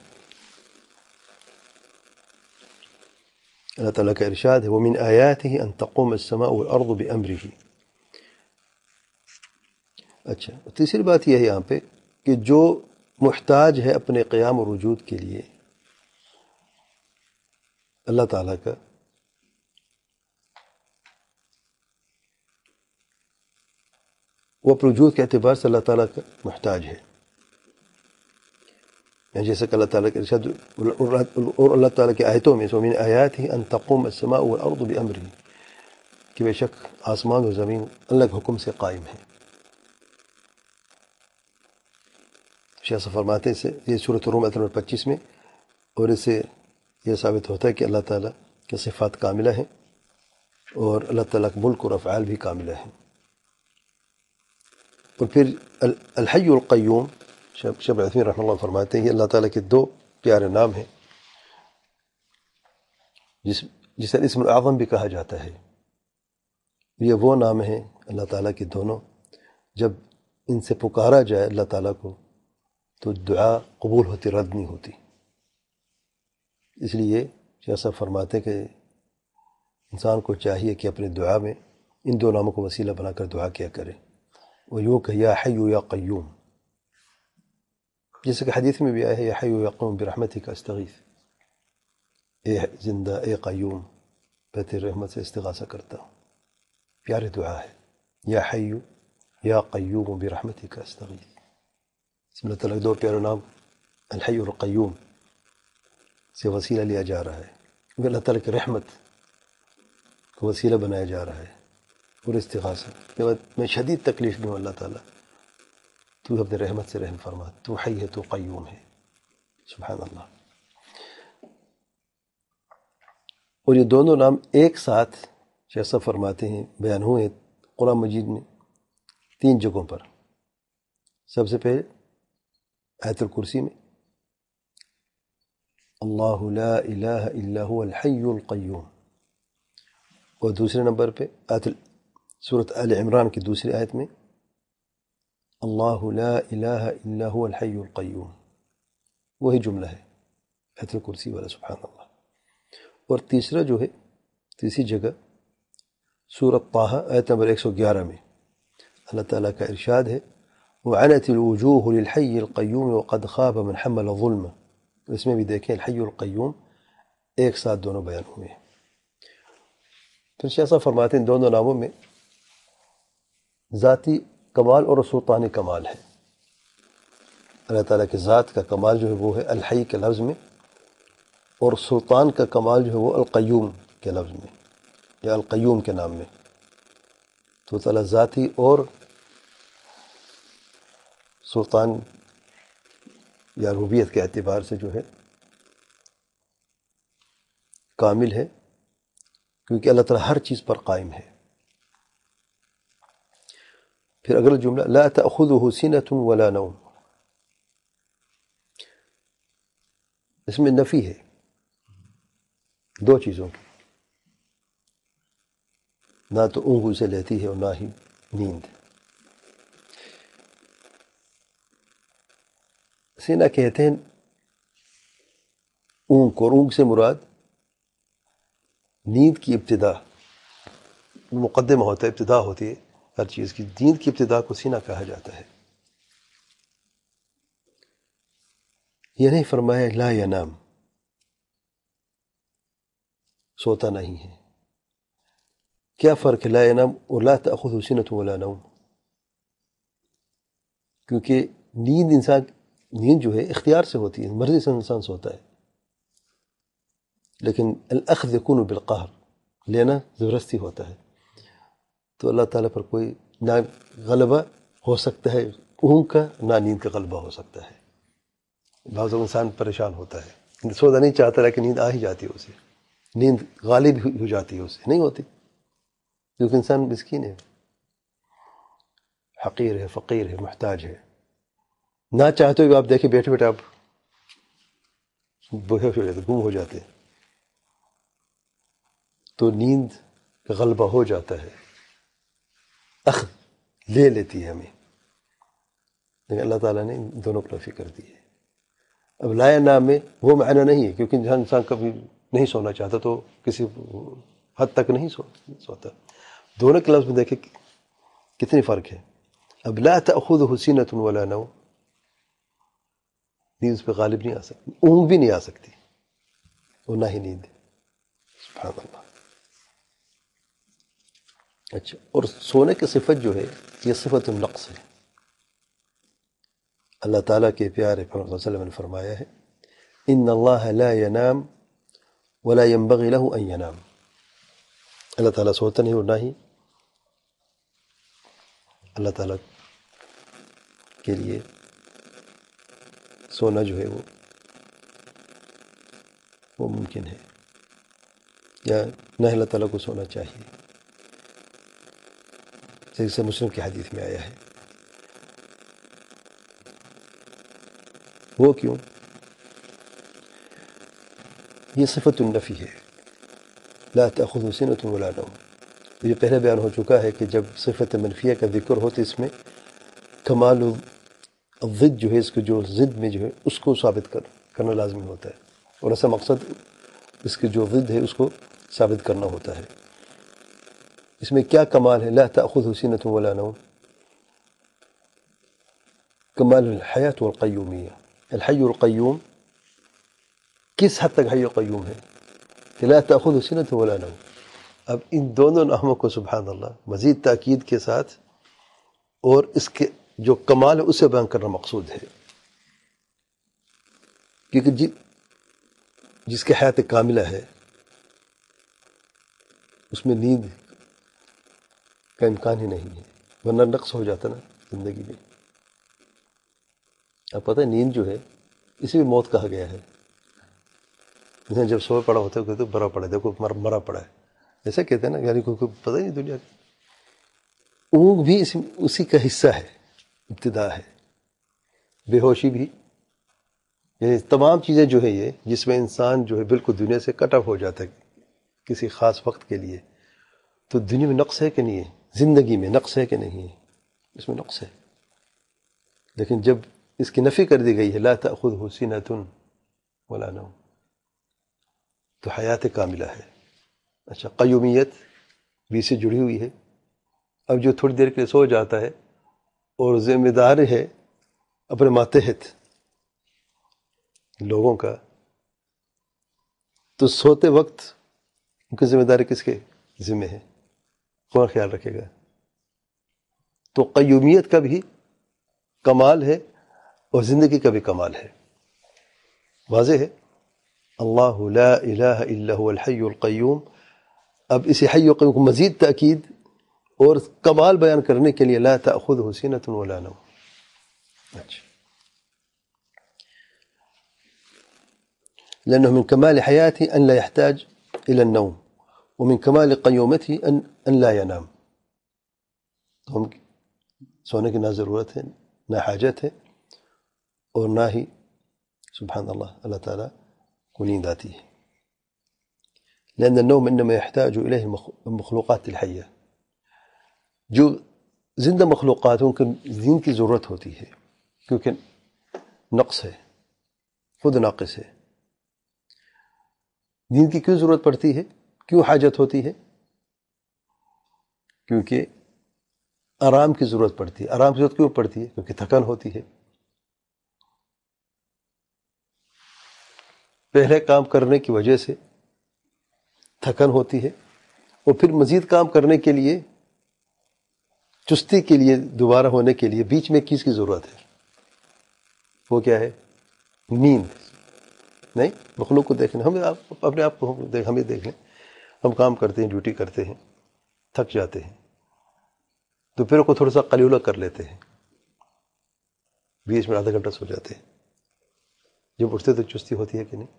اللہ تعالیٰ کا ارشاد ہے وَمِنْ آیَاتِهِ أَن تَقُومَ السَّمَاءُ وَالْأَرْضُ بِأَمْرِهِ۔ اچھا، تیسری بات یہ ہے یہاں پہ کہ جو محتاج ہے اپنے قیام اور وجود کے لیے اللہ تعالیٰ کا، وہ اپنے وجود کے اعتبار سے اللہ تعالیٰ کا محتاج ہے، یعنی جیسے کہ اللہ تعالیٰ کے ارشاد اور اللہ تعالیٰ کی آیتوں میں وَمِنْ آیَاتِهِ أَن تَقُومَ السَّمَاءُ وَالْأَرْضُ بِأَمْرِهِ، کہ بے شک آسمان و زمین اللہ کے حکم سے قائم ہے۔ شیخ صاحب فرماتے ہیں یہ سورۃ الروم آیت نمبر 25 میں، اور اس سے یہ ثابت ہوتا ہے کہ اللہ تعالیٰ کے صفات کاملہ ہیں، اور اللہ تعالیٰ کا ملک اور افعال بھی کاملہ ہیں۔ اور پھر الحی القیوم، شیخ عثیمین رحمہ اللہ فرماتے ہیں یہ اللہ تعالیٰ کے دو پیارے نام ہیں، جسے اسم الاعظم بھی کہا جاتا ہے۔ یہ وہ نام ہیں اللہ تعالیٰ کے دونوں، جب ان سے پکارا جائے اللہ تعالیٰ کو تو دعا قبول ہوتی، رد نہیں ہوتی۔ اس لیے شیخ صاحب فرماتے ہیں کہ انسان کو چاہیے کہ اپنے دعا میں ان دو ناموں کو وسیلہ بنا کر دعا کیا کرے، وہ یوں کہ یا حی یا قیوم، جیسے کہ حدیث میں بھی آیا ہے یا حی یا قیوم برحمتک استغیث، اے زندہ، اے قیوم، میں تیری رحمت سے استغاثہ کرتا ہوں۔ پیاری دعا ہے، یا حی یا قیوم برحمتک استغیث۔ اس میں اللہ تعالیٰ کے دو پیارے نام الحی اور قیوم سے وسیلہ لیا جا رہا ہے، کیونکہ اللہ تعالیٰ کی رحمت کو وسیلہ بنایا جا رہا ہے، اور استغاثہ کہ میں شدید تکلیف میں ہوں اللہ تعالیٰ، تو اپنے رحمت سے رحم فرما، تو حی ہے، تو قیوم ہے۔ سبحان اللہ۔ اور یہ دونوں نام ایک ساتھ شیخ صاحب فرماتے ہیں بیان ہوئے قرآن مجید میں 3 جگہوں پر۔ سب سے پہلے آیت الکرسی میں اللہ لا الہ الا هو الحی القیوم، اور دوسرے نمبر پہ سورۃ آل عمران کی دوسری آیت میں اللہ لا الہ الا هو الحی القیوم، وہی جملہ ہے آیت الکرسی والا۔ سبحان اللہ۔ اور تیسرا جو ہے، تیسری جگہ سورۃ طٰہٰ آیت نمبر 111 میں اللہ تعالیٰ کا ارشاد ہے وعنت الوجوہ للحی القیوم وقد خاب من حمل ظلم، اس میں بھی دیکھیں الحی القیوم ایک ساتھ دونوں بیان ہوئے ہیں۔ پھر شیخ صاحب فرماتے ہیں دونوں ناموں میں ذاتی کمال اور سلطانی کمال ہے. اللہ تعالیٰ کی ذات کا کمال جو ہے وہ ہے الحی کے لفظ میں، اور سلطان کا کمال جو ہے وہ القیوم کے لفظ میں یا القیوم کے نام میں. تو تعالیٰ ذاتی اور سلطان یا ربوبیت کے اعتبار سے جو ہے کامل ہے، کیونکہ اللہ تعالیٰ ہر چیز پر قائم ہے. پھر اگلا جملہ لا تأخذہ سنۃ ولا نوم، اس میں نفی ہے دو چیزوں کی، نہ تو اونگ اسے لیتی ہے اور نہ ہی نیند. سینہ کہتے ہیں اونگ کو، اور اونگ سے مراد نیند کی ابتدا، مقدمہ ہوتا ہے، ابتدا ہوتی ہے ہر چیز کی. نیند کی ابتدا کو سینہ کہا جاتا ہے. یہ نہیں فرمایا لا ینام، سوتا نہیں ہے. کیا فرق ہے لا ینام اور لا تأخذہ سنۃ ولا نوم؟ کیونکہ نیند جو ہے اختیار سے ہوتی ہے، مرضی سے انسان سوتا ہے، لیکن الاخذ یکون بالقہر، لینا زبردستی ہوتا ہے. تو اللہ تعالیٰ پر کوئی نہ غلبہ ہو سکتا ہے اونگ کا، نہ نیند کا غلبہ ہو سکتا ہے. بعض انسان پریشان ہوتا ہے، سونا نہیں چاہتا لیکن نیند آ ہی جاتی ہے اسے، نیند غالب ہو جاتی ہے اسے، نہیں ہوتی، کیونکہ انسان مسکین ہے، حقیر ہے، فقیر ہے، محتاج ہے. نہ چاہتے ہوئے آپ دیکھیں بیٹھے بیٹھے آپ بے ہوش ہو جاتے، گم ہو جاتے ہیں، تو نیند کا غلبہ ہو جاتا ہے، اخذ لے لیتی ہے ہمیں. لیکن اللہ تعالیٰ نے دونوں کو نفی کر دی ہے. اب لا ینام میں وہ معنی نہیں ہے، کیونکہ انسان کبھی نہیں سونا چاہتا تو کسی حد تک نہیں سوتا. دونوں کے لفظ میں دیکھیں کتنی فرق ہے. اب لا تأخذہ سنۃ ولا نوم، نیند اس پہ غالب نہیں آ سکتی، اونگ بھی نہیں آ سکتی، اور نہ ہی نیند. سبحان اللہ. اچھا، اور سونے کی صفت جو ہے یہ صفت النقص ہے. اللہ تعالیٰ کے پیارے پیغمبر صلی اللہ علیہ وسلم نے فرمایا ہے ان اللہ لا ینام ولا ينبغي له ان ینام. اللہ تعالیٰ سوتا نہیں اور نہ ہی اللہ تعالیٰ کے لیے سونا جو ہے وہ ممکن ہے، یا نہ اللہ تعالیٰ کو سونا چاہیے، جیسے مسلم کی حدیث میں آیا ہے. وہ کیوں؟ یہ صفت النفی ہے، لا تأخذ سنۃ ولا نوم. یہ پہلے بیان ہو چکا ہے کہ جب صفت منفیہ کا ذکر ہو تو اس میں کمال الضد جو ہے، اس کو جو ضد میں جو ہے اس کو ثابت کرنا لازمی ہوتا ہے، اور ایسا مقصد اس کی جو ضد ہے اس کو ثابت کرنا ہوتا ہے. اس میں کیا کمال ہے لا تأخذ سنۃ ولا نوم؟ کمال الحیات والقیومیہ. الحی القیوم کس حد تک حی قیوم ہے کہ لا تأخذ سنۃ ولا نوم. اب ان دونوں ناموں کو سبحان اللہ مزید تاکید کے ساتھ اور اس کے جو کمال ہے اسے بیان کرنا مقصود ہے، کیونکہ جس کی حیات کاملہ ہے اس میں نیند کا امکان ہی نہیں ہے، ورنہ نقص ہو جاتا نا زندگی میں. اب پتہ ہے نیند جو ہے اسے بھی موت کہا گیا ہے. انسان جب سوئے پڑا ہوتا ہے کہتے برا پڑا ہے، دیکھو مرا پڑا ہے، ایسا کہتے ہیں نا، یعنی کوئی پتہ ہی نہیں دنیا کی. اونگ بھی اسی کا حصہ ہے، ابتدا ہے. بے ہوشی بھی، یعنی تمام چیزیں جو ہے یہ جس میں انسان جو ہے بالکل دنیا سے کٹ آف ہو جاتا ہے کسی خاص وقت کے لیے، تو دنیا میں نقص ہے کہ نہیں ہے؟ زندگی میں نقص ہے کہ نہیں ہے؟ اس میں نقص ہے. لیکن جب اس کی نفی کر دی گئی ہے لا تأخذہ سنۃ ولا نوم، تو حیات کاملہ ہے. اچھا، قیومیت بھی سے جڑی ہوئی ہے. اب جو تھوڑی دیر کے لیے سو جاتا ہے اور ذمہ دار ہے اپنے ماتحت لوگوں کا، تو سوتے وقت ان کی ذمہ داری کس کے ذمہ ہے؟ کون خیال رکھے گا؟ تو قیومیت کا بھی کمال ہے اور زندگی کا بھی کمال ہے. واضح ہے. اللہ لا الہ الا هو الحی القیوم. اب اسی حی القیوم کو مزید تاکید اور کمال بیان کرنے کے لیے لا تأخذہ سنۃ ولا نوم. اچھا، لأنه من كمال حياته أن لا يحتاج إلى النوم، ومن كمال قيومته أن لا ينام. ہم سونے کی نہ ضرورت ہے نہ حاجت ہے اور نہ ہی سبحان اللہ تعالیٰ کو نیند آتی ہے. لأن النوم إنما يحتاج إليه المخلوقات الحية. جو زندہ مخلوقات ان کو نیند کی ضرورت ہوتی ہے کیونکہ نقص ہے، خود ناقص ہے. نیند کی کیوں ضرورت پڑتی ہے، کیوں حاجت ہوتی ہے؟ کیونکہ آرام کی ضرورت پڑتی ہے. آرام کی ضرورت کیوں پڑتی ہے؟ کیونکہ تھکن ہوتی ہے. پہلے کام کرنے کی وجہ سے تھکن ہوتی ہے اور پھر مزید کام کرنے کے لیے، چستی کے لیے، دوبارہ ہونے کے لیے بیچ میں ایک چیز کی ضرورت ہے. وہ کیا ہے؟ نیند. نہیں، مخلوق کو دیکھنا، ہمیں اپنے آپ کو ہمیں دیکھ لیں. ہم کام کرتے ہیں، ڈیوٹی کرتے ہیں، تھک جاتے ہیں، دوپہر کو تھوڑا سا قلیلہ کر لیتے ہیں، 20 منٹ آدھا گھنٹہ سو جاتے ہیں. جب اٹھتے تو چستی ہوتی ہے کہ نہیں؟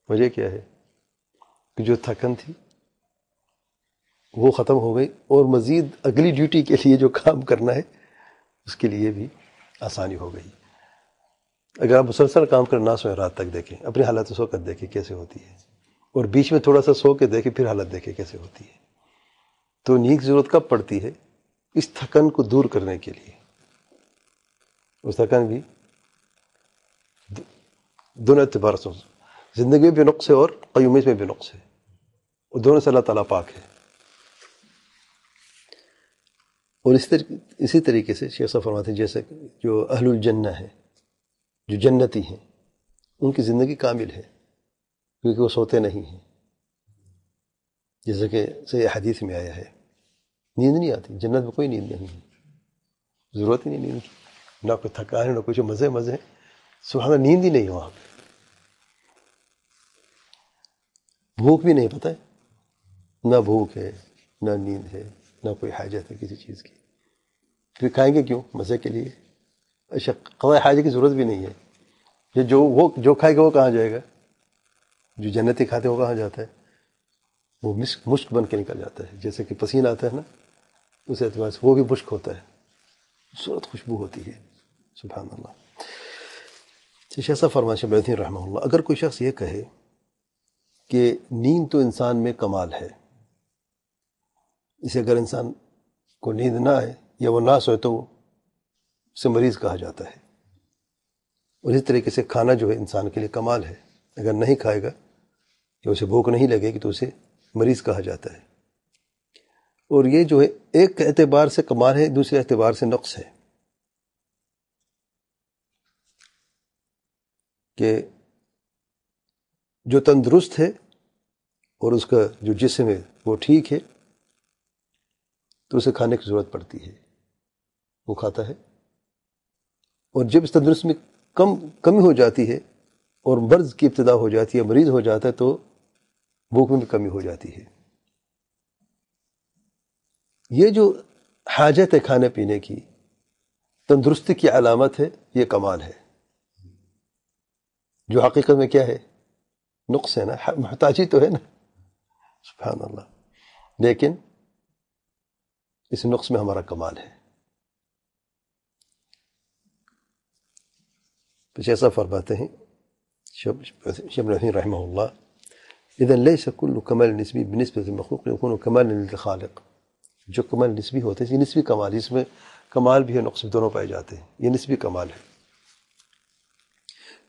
وجہ کیا ہے؟ کہ جو تھکن تھی وہ ختم ہو گئی اور مزید اگلی ڈیوٹی کے لیے جو کام کرنا ہے اس کے لیے بھی آسانی ہو گئی. اگر آپ مسلسل کام کر نہ سوئیں، رات تک دیکھیں اپنی حالت سو کر دیکھیں کیسے ہوتی ہے، اور بیچ میں تھوڑا سا سو کے دیکھیں پھر حالت دیکھیں کیسے ہوتی ہے. تو نیند کی ضرورت کب پڑتی ہے؟ اس تھکن کو دور کرنے کے لیے. اس تھکن بھی دونوں اعتبار سے، زندگی میں بھی نقص ہے اور قیومیت میں بھی نقص ہے، اور دونوں سے اللہ تعالیٰ پاک ہے. اور اسی طریقے سے شیخ صاحب فرماتے ہیں جیسے جو اہل الجنہ ہے، جو جنتی ہیں، ان کی زندگی کامل ہے کیونکہ وہ سوتے نہیں ہیں. جیسے کہ صحیح حدیث میں آیا ہے، نیند نہیں آتی جنت میں، کوئی نیند نہیں ہے، ضرورت ہی نہیں نیند کی، نہ کوئی تھکان ہے نہ کچھ، مزے مزے. سبحان اللہ، نیند ہی نہیں ہے وہاں پہ. بھوک بھی نہیں، پتہ ہے، نہ بھوک ہے نہ نیند ہے نہ کوئی حاجت ہے کسی چیز کی. پھر کھائیں گے کیوں؟ مزے کے لیے. اچھا، قضاء حاجت کی ضرورت بھی نہیں ہے. وہ جو کھائے گا وہ کہاں جائے گا؟ جو جنتی کھاتے وہ کہاں جاتا ہے؟ وہ مشک بن کے نکل جاتا ہے. جیسے کہ پسینہ آتا ہے نا، اس اعتبار سے وہ بھی مشک ہوتا ہے، خوبصورت خوشبو ہوتی ہے. سبحان اللہ. شیخ صاحب فرماتے ہیں بیت رحمہ اللہ، اگر کوئی شخص یہ کہے کہ نیند تو انسان میں کمال ہے، اسے اگر انسان کو نیند نہ آئے یا وہ نہ سوئے تو اسے مریض کہا جاتا ہے. اور اسی طریقے سے کھانا جو ہے انسان کے لیے کمال ہے، اگر نہیں کھائے گا یا اسے بھوک نہیں لگے گی تو اسے مریض کہا جاتا ہے. اور یہ جو ہے ایک اعتبار سے کمال ہے، دوسرے اعتبار سے نقص ہے. کہ جو تندرست ہے اور اس کا جو جسم ہے وہ ٹھیک ہے تو اسے کھانے کی ضرورت پڑتی ہے، وہ کھاتا ہے. اور جب اس تندرست میں کمی ہو جاتی ہے اور مرض کی ابتدا ہو جاتی ہے، مریض ہو جاتا ہے، تو بھوک میں بھی کمی ہو جاتی ہے. یہ جو حاجت ہے کھانے پینے کی، تندرستی کی علامت ہے، یہ کمال ہے. جو حقیقت میں کیا ہے؟ نقص ہے نا، محتاجی تو ہے نا. سبحان اللہ. لیکن اس نقص میں ہمارا کمال ہے. کچھ ایسا فرماتے ہیں شیخ ابن رحمہ اللہ، اذا ليس كل كمال نسبی بالنسبة للمخلوق يكون كمالا للخالق. جو کمال نسبی ہوتے ہیں، یہ نسبی کمال، اس میں کمال بھی ہے نقص بھی، دونوں پائے جاتے ہیں. یہ نسبی کمال ہے.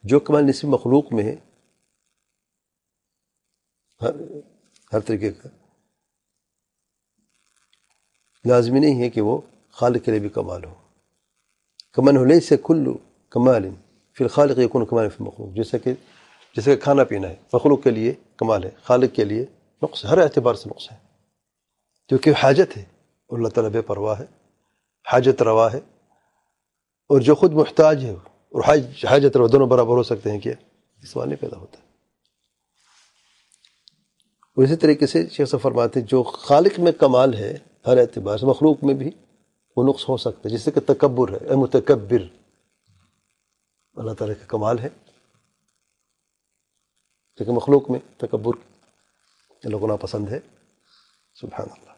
جو کمال نسبی مخلوق میں ہے ہر طریقے کا، لازمی نہیں ہے کہ وہ خالق کے لیے بھی کمال ہو. کمن ليس كل کمال فی الخالق یکون کمال فی المخلوق. جیسے کہ کھانا پینا ہے، مخلوق کے لیے کمال ہے، خالق کے لیے نقص ہے، ہر اعتبار سے نقص ہے، کیونکہ حاجت ہے اور اللہ تعالیٰ بے پرواہ ہے. حاجت روا ہے، اور جو خود محتاج ہے اور حاجت روا دونوں برابر ہو سکتے ہیں کیا؟ اس سوال نہیں پیدا ہوتا۔ اور اسی طریقے سے شیخ صاحب فرماتے ہیں جو خالق میں کمال ہے ہر اعتبار سے، مخلوق میں بھی وہ نقص ہو سکتا ہے، جس سے کہ تکبر ہے، اے متکبر، اللہ تعالیٰ کا کمال ہے، لیکن مخلوق میں تکبر اللہ کو ناپسند ہے، سبحان اللہ۔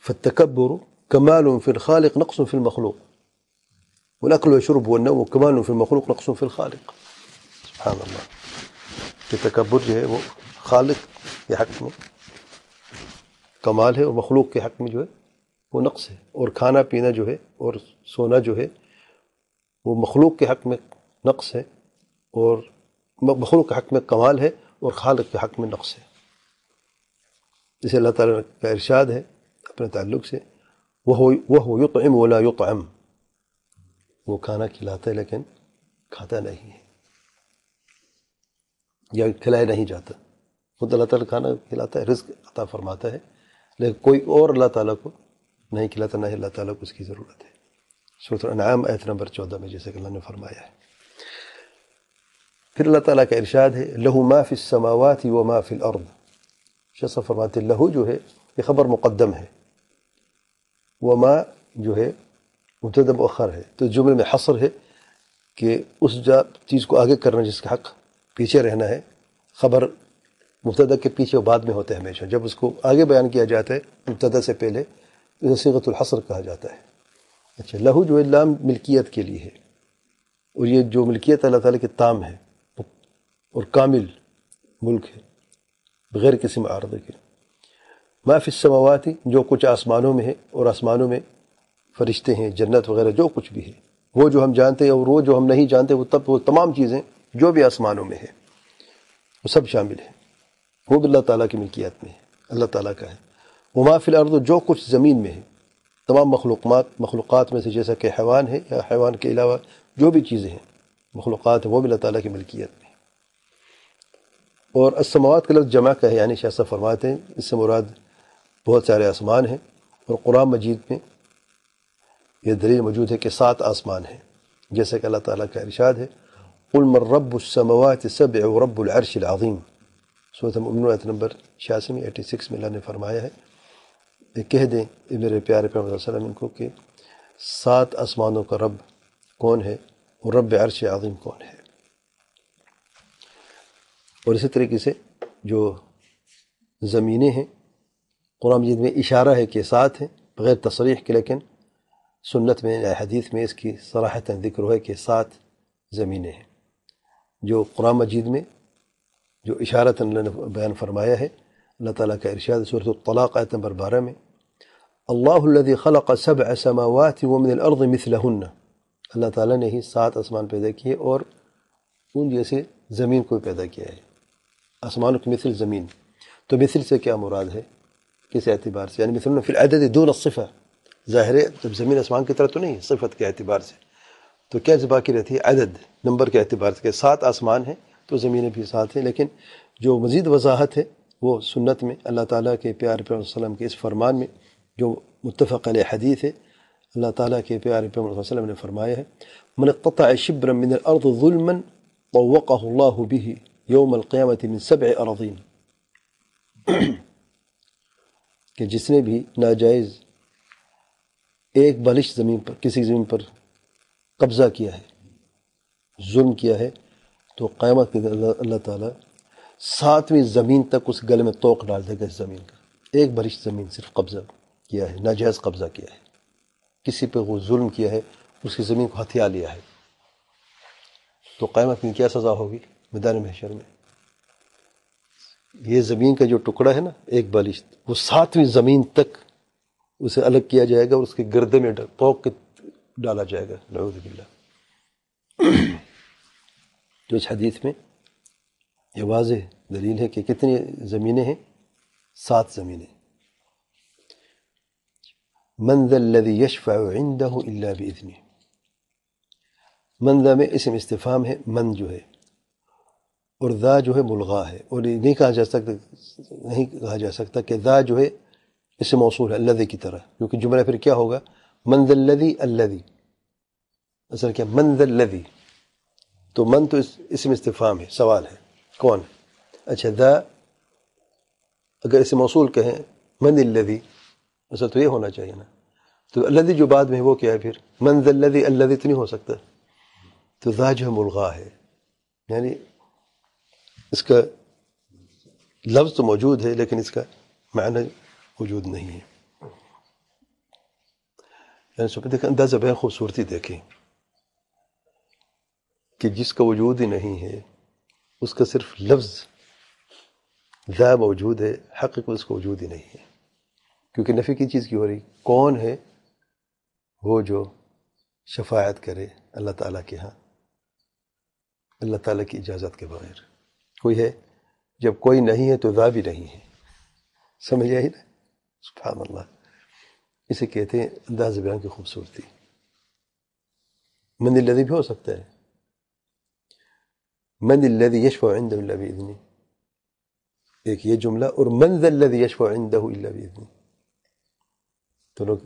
فالتکبر کمال فی الخالق نقص فی المخلوق، والاکل والشرب والنوم کمال فی المخلوق نقص فی الخالق، سبحان اللہ۔ کہ تکبر جو ہے وہ خالق کے حق میں کمال ہے، اور مخلوق کے حق میں جو ہے وہ نقص ہے، اور کھانا پینا جو ہے اور سونا جو ہے وہ مخلوق کے حق میں نقص ہے، اور مخلوق کے حق میں کمال ہے، اور خالق کے حق میں نقص ہے۔ جسے اللہ تعالیٰ کا ارشاد ہے اپنے تعلق سے، وَهُوَ يُطْعِمُ وَلَا يُطْعَمُ، وہ کھانا کھلاتا ہے لیکن کھاتا نہیں ہے، یا کھلایا نہیں جاتا۔ خود اللہ تعالیٰ کھانا کھلاتا ہے، رزق عطا فرماتا ہے، لیکن کوئی اور اللہ تعالیٰ کو نہیں کھلاتا، نہ ہی اللہ تعالیٰ کو اس کی ضرورت ہے۔ سورۃ الانعام آیت نمبر 14 میں جیسے کہ اللہ نے فرمایا ہے۔ پھر اللہ تعالیٰ کا ارشاد ہے لَهُ مَا فِي السَّمَاوَاتِ وَمَا فِي الْأَرْضِ، شیخ فرماتے ہیں لہو جو ہے یہ خبر مقدم ہے، وما جو ہے مبتدا مؤخر ہے، تو جملے میں حصر ہے کہ اس چیز کو آگے کرنا جس کا حق پیچھے رہنا ہے۔ خبر مبتدا کے پیچھے و بعد میں ہوتا ہے ہمیشہ، جب اس کو آگے بیان کیا جاتا ہے مبتدا سے پہلے اسے صیغۃ الحصر کہا جاتا ہے۔ اچھا، لہو جو ہے لام ملکیت کے لیے ہے، اور یہ جو ملکیت اللہ تعالیٰ کے تام ہے اور کامل ملک ہے بغیر کسی معارضے کے۔ ما فی السماوات، جو کچھ آسمانوں میں ہے، اور آسمانوں میں فرشتے ہیں، جنت وغیرہ جو کچھ بھی ہے، وہ جو ہم جانتے ہیں اور وہ جو ہم نہیں جانتے، وہ تمام چیزیں جو بھی آسمانوں میں ہے وہ سب شامل ہیں، وہ بھی اللہ تعالیٰ کی ملکیت میں ہے، اللہ تعالیٰ کا ہے۔ وما فی الارض، جو کچھ زمین میں ہے، تمام مخلوقات میں سے، جیسا کہ حیوان ہے یا حیوان کے علاوہ جو بھی چیزیں ہیں مخلوقات ہیں، وہ بھی اللہ تعالیٰ کی ملکیت میں ہے۔ اور السماوات کا لفظ جمع کا ہے، یعنی شاہ صاحب فرماتے ہیں اس سے مراد بہت سارے آسمان ہیں، اور قرآن مجید میں یہ دلیل موجود ہے کہ 7 آسمان ہیں، جیسا کہ اللہ تعالیٰ کا ارشاد ہے قُلْ مَنْ رَبُّ السَّمَوَاتِ السَّبْعِ وَرَبُّ الْعَرْشِ الْعَظِيمِ، سورۃ المؤمنون آیت نمبر 86 میں اللہ نے فرمایا ہے کہ کہہ دیں اے میرے پیارے پیغمبر صلی اللہ علیہ وسلم ان کو کہ 7 آسمانوں کا رب کون ہے اور رب عرش عظیم کون ہے۔ اور اسی طریقے سے جو زمینیں ہیں، قرآن مجید میں اشارہ ہے کہ 7 ہیں بغیر تصریح کے، لیکن سنت میں یا حدیث میں اس کی صراحتاً ذکر ہے کہ 7 زمینیں ہیں۔ جو قرآن مجید میں جو اشارتاً اللہ نے بیان فرمایا ہے، اللہ تعالیٰ کا ارشاد سورۃ الطلاق آیت نمبر 12 میں، اللہ الذی خلق 7 سماوات ومن الارض مثلہن، اللہ تعالیٰ نے ہی 7 آسمان پیدا کیے اور ان جیسے زمین کو پیدا کیا ہے۔ آسمانوں کی مثل زمین، تو مثل سے کیا مراد ہے، کس اعتبار سے؟ یعنی مثل فی العدد دون الصفہ، ظاہر ہے جب زمین آسمان کی طرح تو نہیں، صفت کے اعتبار سے تو کیا باقی رہتی ہے؟ عدد، نمبر کے اعتبار سے کہ 7 آسمان ہیں تو زمینیں بھی 7 ہیں۔ لیکن جو مزید وضاحت ہے وہ سنت میں اللہ تعالیٰ کے پیارے پیغمبر صلی اللہ علیہ وسلم کے اس فرمان میں جو متفق علیہ حدیث ہے، اللہ تعالیٰ کے پیارے پیغمبر صلی اللہ علیہ وسلم نے فرمایا ہے من اقتطع شبرا من الارض ظلما طوقه اللہ به یوم القیامت من 7 اراضین، کہ جس نے بھی ناجائز ایک بالش زمین پر، کسی زمین پر قبضہ کیا ہے، ظلم کیا ہے، تو قیامت کے دن اللہ تعالیٰ 7ویں زمین تک اس گلے میں توق ڈال دے گا۔ اس زمین کا ایک بالش زمین صرف قبضہ کیا ہے، ناجائز قبضہ کیا ہے، کسی پہ وہ ظلم کیا ہے، اس کی زمین کو ہتھیا لیا ہے، تو قیامت میں کیا سزا ہوگی؟ میدان محشر میں یہ زمین کا جو ٹکڑا ہے نا، ایک بالش، وہ 7ویں زمین تک اسے الگ کیا جائے گا اور اس کے گردے میں توق ڈالا جائے گا، نعوذ باللہ۔ تو اس حدیث میں یہ واضح دلیل ہے کہ کتنی زمینیں ہیں؟ 7 زمینیں۔ من ذا الذی یشفع عنده الا باذنہ، من ذا میں اسم استفہام ہے، من جو ہے، اور ذا جو ہے ملغا ہے، اور یہ نہیں کہا جا سکتا کہ ذا جو ہے اسم موصول ہے الذی کی طرح، کیونکہ جملہ پھر کیا ہوگا؟ من ذا الذی، الذی اصل کیا من ذا الذی، تو من تو اسم استفہام ہے، سوال ہے کون ہے. اچھا ذا اگر اسم موصول کہیں من الذی، اصل تو یہ ہونا چاہیے نا. تو الذی جو بعد میں ہے وہ کیا ہے پھر؟ من ذا الذی، الذی تو نہیں ہو سکتا. تو ذا جو ہے ملغا ہے، یعنی اس کا لفظ تو موجود ہے لیکن اس کا معنی موجود نہیں ہے. یعنی سب دیکھیں اندازہ بیان خوبصورتی دیکھیں کہ جس کا وجود ہی نہیں ہے اس کا صرف لفظ ذا موجود ہے، حقیقت اس کا وجود ہی نہیں ہے. کیونکہ نفی کی چیز کی ہو رہی، کون ہے وہ جو شفاعت کرے اللہ تعالیٰ کے ہاں اللہ تعالیٰ کی اجازت کے بغیر؟ کوئی ہے؟ جب کوئی نہیں ہے تو ذا بھی نہیں ہے. سمجھ آئی نا؟ سبحان اللہ. اسے کہتے ہیں انداز بیان کی خوبصورتی. من الذی بھی ہو سکتا ہے، من الذی یشفع عنده الا باذنہ، ایک یہ جملہ، اور من ذا الذی یشفع عنده الا باذنہ. تو لوگ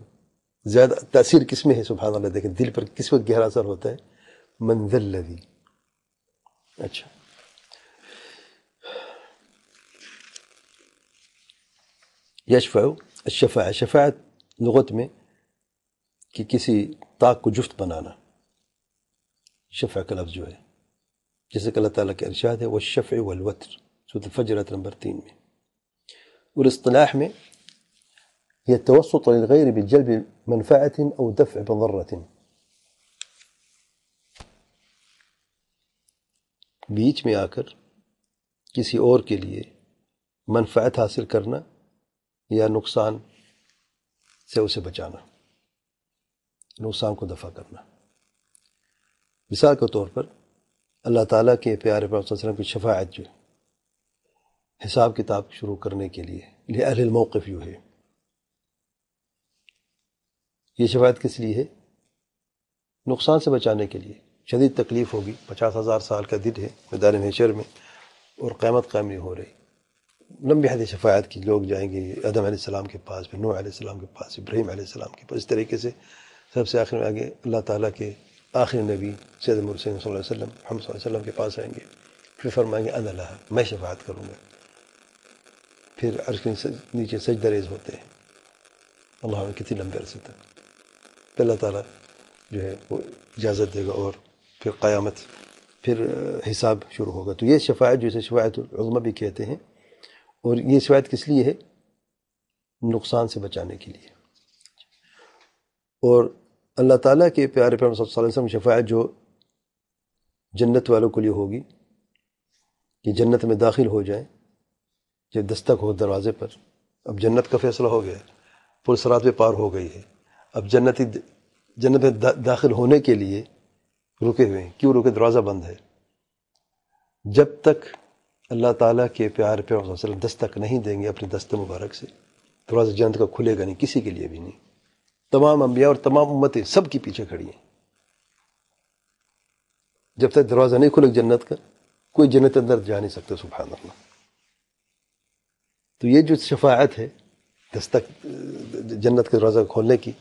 زیادہ تاثیر کس میں ہے؟ سبحان اللہ. دیکھیں دل پر کس وقت گہرا اثر ہوتا ہے؟ من ذا الذی. اچھا یشفع، الشفاعہ، شفاعت لغت میں کہ کسی طاق کو جفت بنانا، شفع کا لفظ جو ہے، جیسے کہ اللہ تعالیٰ کے ارشاد ہے والشفع والوتر سورۃ الفجر آیت نمبر 3 میں. اور اصطلاح میں یہ توسط للغیر بجلب منفعت او دفع مضرۃ، بیچ میں آ کر کسی اور کے لیے منفعت حاصل کرنا یا نقصان سے اسے بچانا، نقصان کو دفع کرنا. مثال کے طور پر اللہ تعالیٰ کے پیارے پیغمبر صلی اللہ علیہ وسلم کی شفاعت جو حساب کتاب شروع کرنے کے لیے لأہل الموقف جو ہے، یہ شفاعت کس لیے ہے؟ نقصان سے بچانے کے لیے. شدید تکلیف ہوگی، 50,000 سال کا دن ہے میدان محشر میں اور قیامت قائم نہیں ہو رہی. لمبی حدیث شفاعت کی، لوگ جائیں گے آدم علیہ السلام کے پاس، پھر نوح علیہ السلام کے پاس، ابراہیم علیہ السلام کے پاس، اس طریقے سے سب سے آخر میں آگے اللہ تعالیٰ کے آخری نبی سید المرسلین صلی اللہ علیہ وسلم محمد صلی اللہ علیہ وسلم کے پاس آئیں گے. پھر فرمائیں گے انا لہا، میں شفاعت کروں گا. پھر عرش کے نیچے سجدہ ریز ہوتے ہیں اللہ نے کتنی لمبے عرصے تک، تو اللہ تعالیٰ جو ہے وہ اجازت دے گا اور پھر قیامت، پھر حساب شروع ہوگا. تو یہ شفاعت جو اسے شفاعت العظمیٰ بھی کہتے ہیں. اور یہ شفاعت کس لیے ہے؟ نقصان سے بچانے کے لیے. اور اللہ تعالیٰ کے پیارے پیغمبر صلی اللہ علیہ وسلم شفاعت جو جنت والوں کے لیے ہوگی کہ جنت میں داخل ہو جائیں، جب دستک ہو دروازے پر، اب جنت کا فیصلہ ہو گیا، پل صراط پہ پار ہو گئی ہے، اب جنت میں داخل ہونے کے لیے رکے ہوئے ہیں. کیوں رکے؟ دروازہ بند ہے. جب تک اللہ تعالیٰ کے پیارے پیغمبر صلی اللہ علیہ وسلم دستک نہیں دیں گے اپنے دست مبارک سے، دروازہ جنت کا کھلے گا نہیں، کسی کے لیے بھی نہیں. تمام انبیاء اور تمام امتیں سب کی پیچھے کھڑی ہیں. جب تک دروازہ نہیں کھلے جنت کا، کوئی جنت اندر جا نہیں سکتا. سبحان اللہ. تو یہ جو شفاعت ہے دستک جنت کے دروازہ کھولنے کی،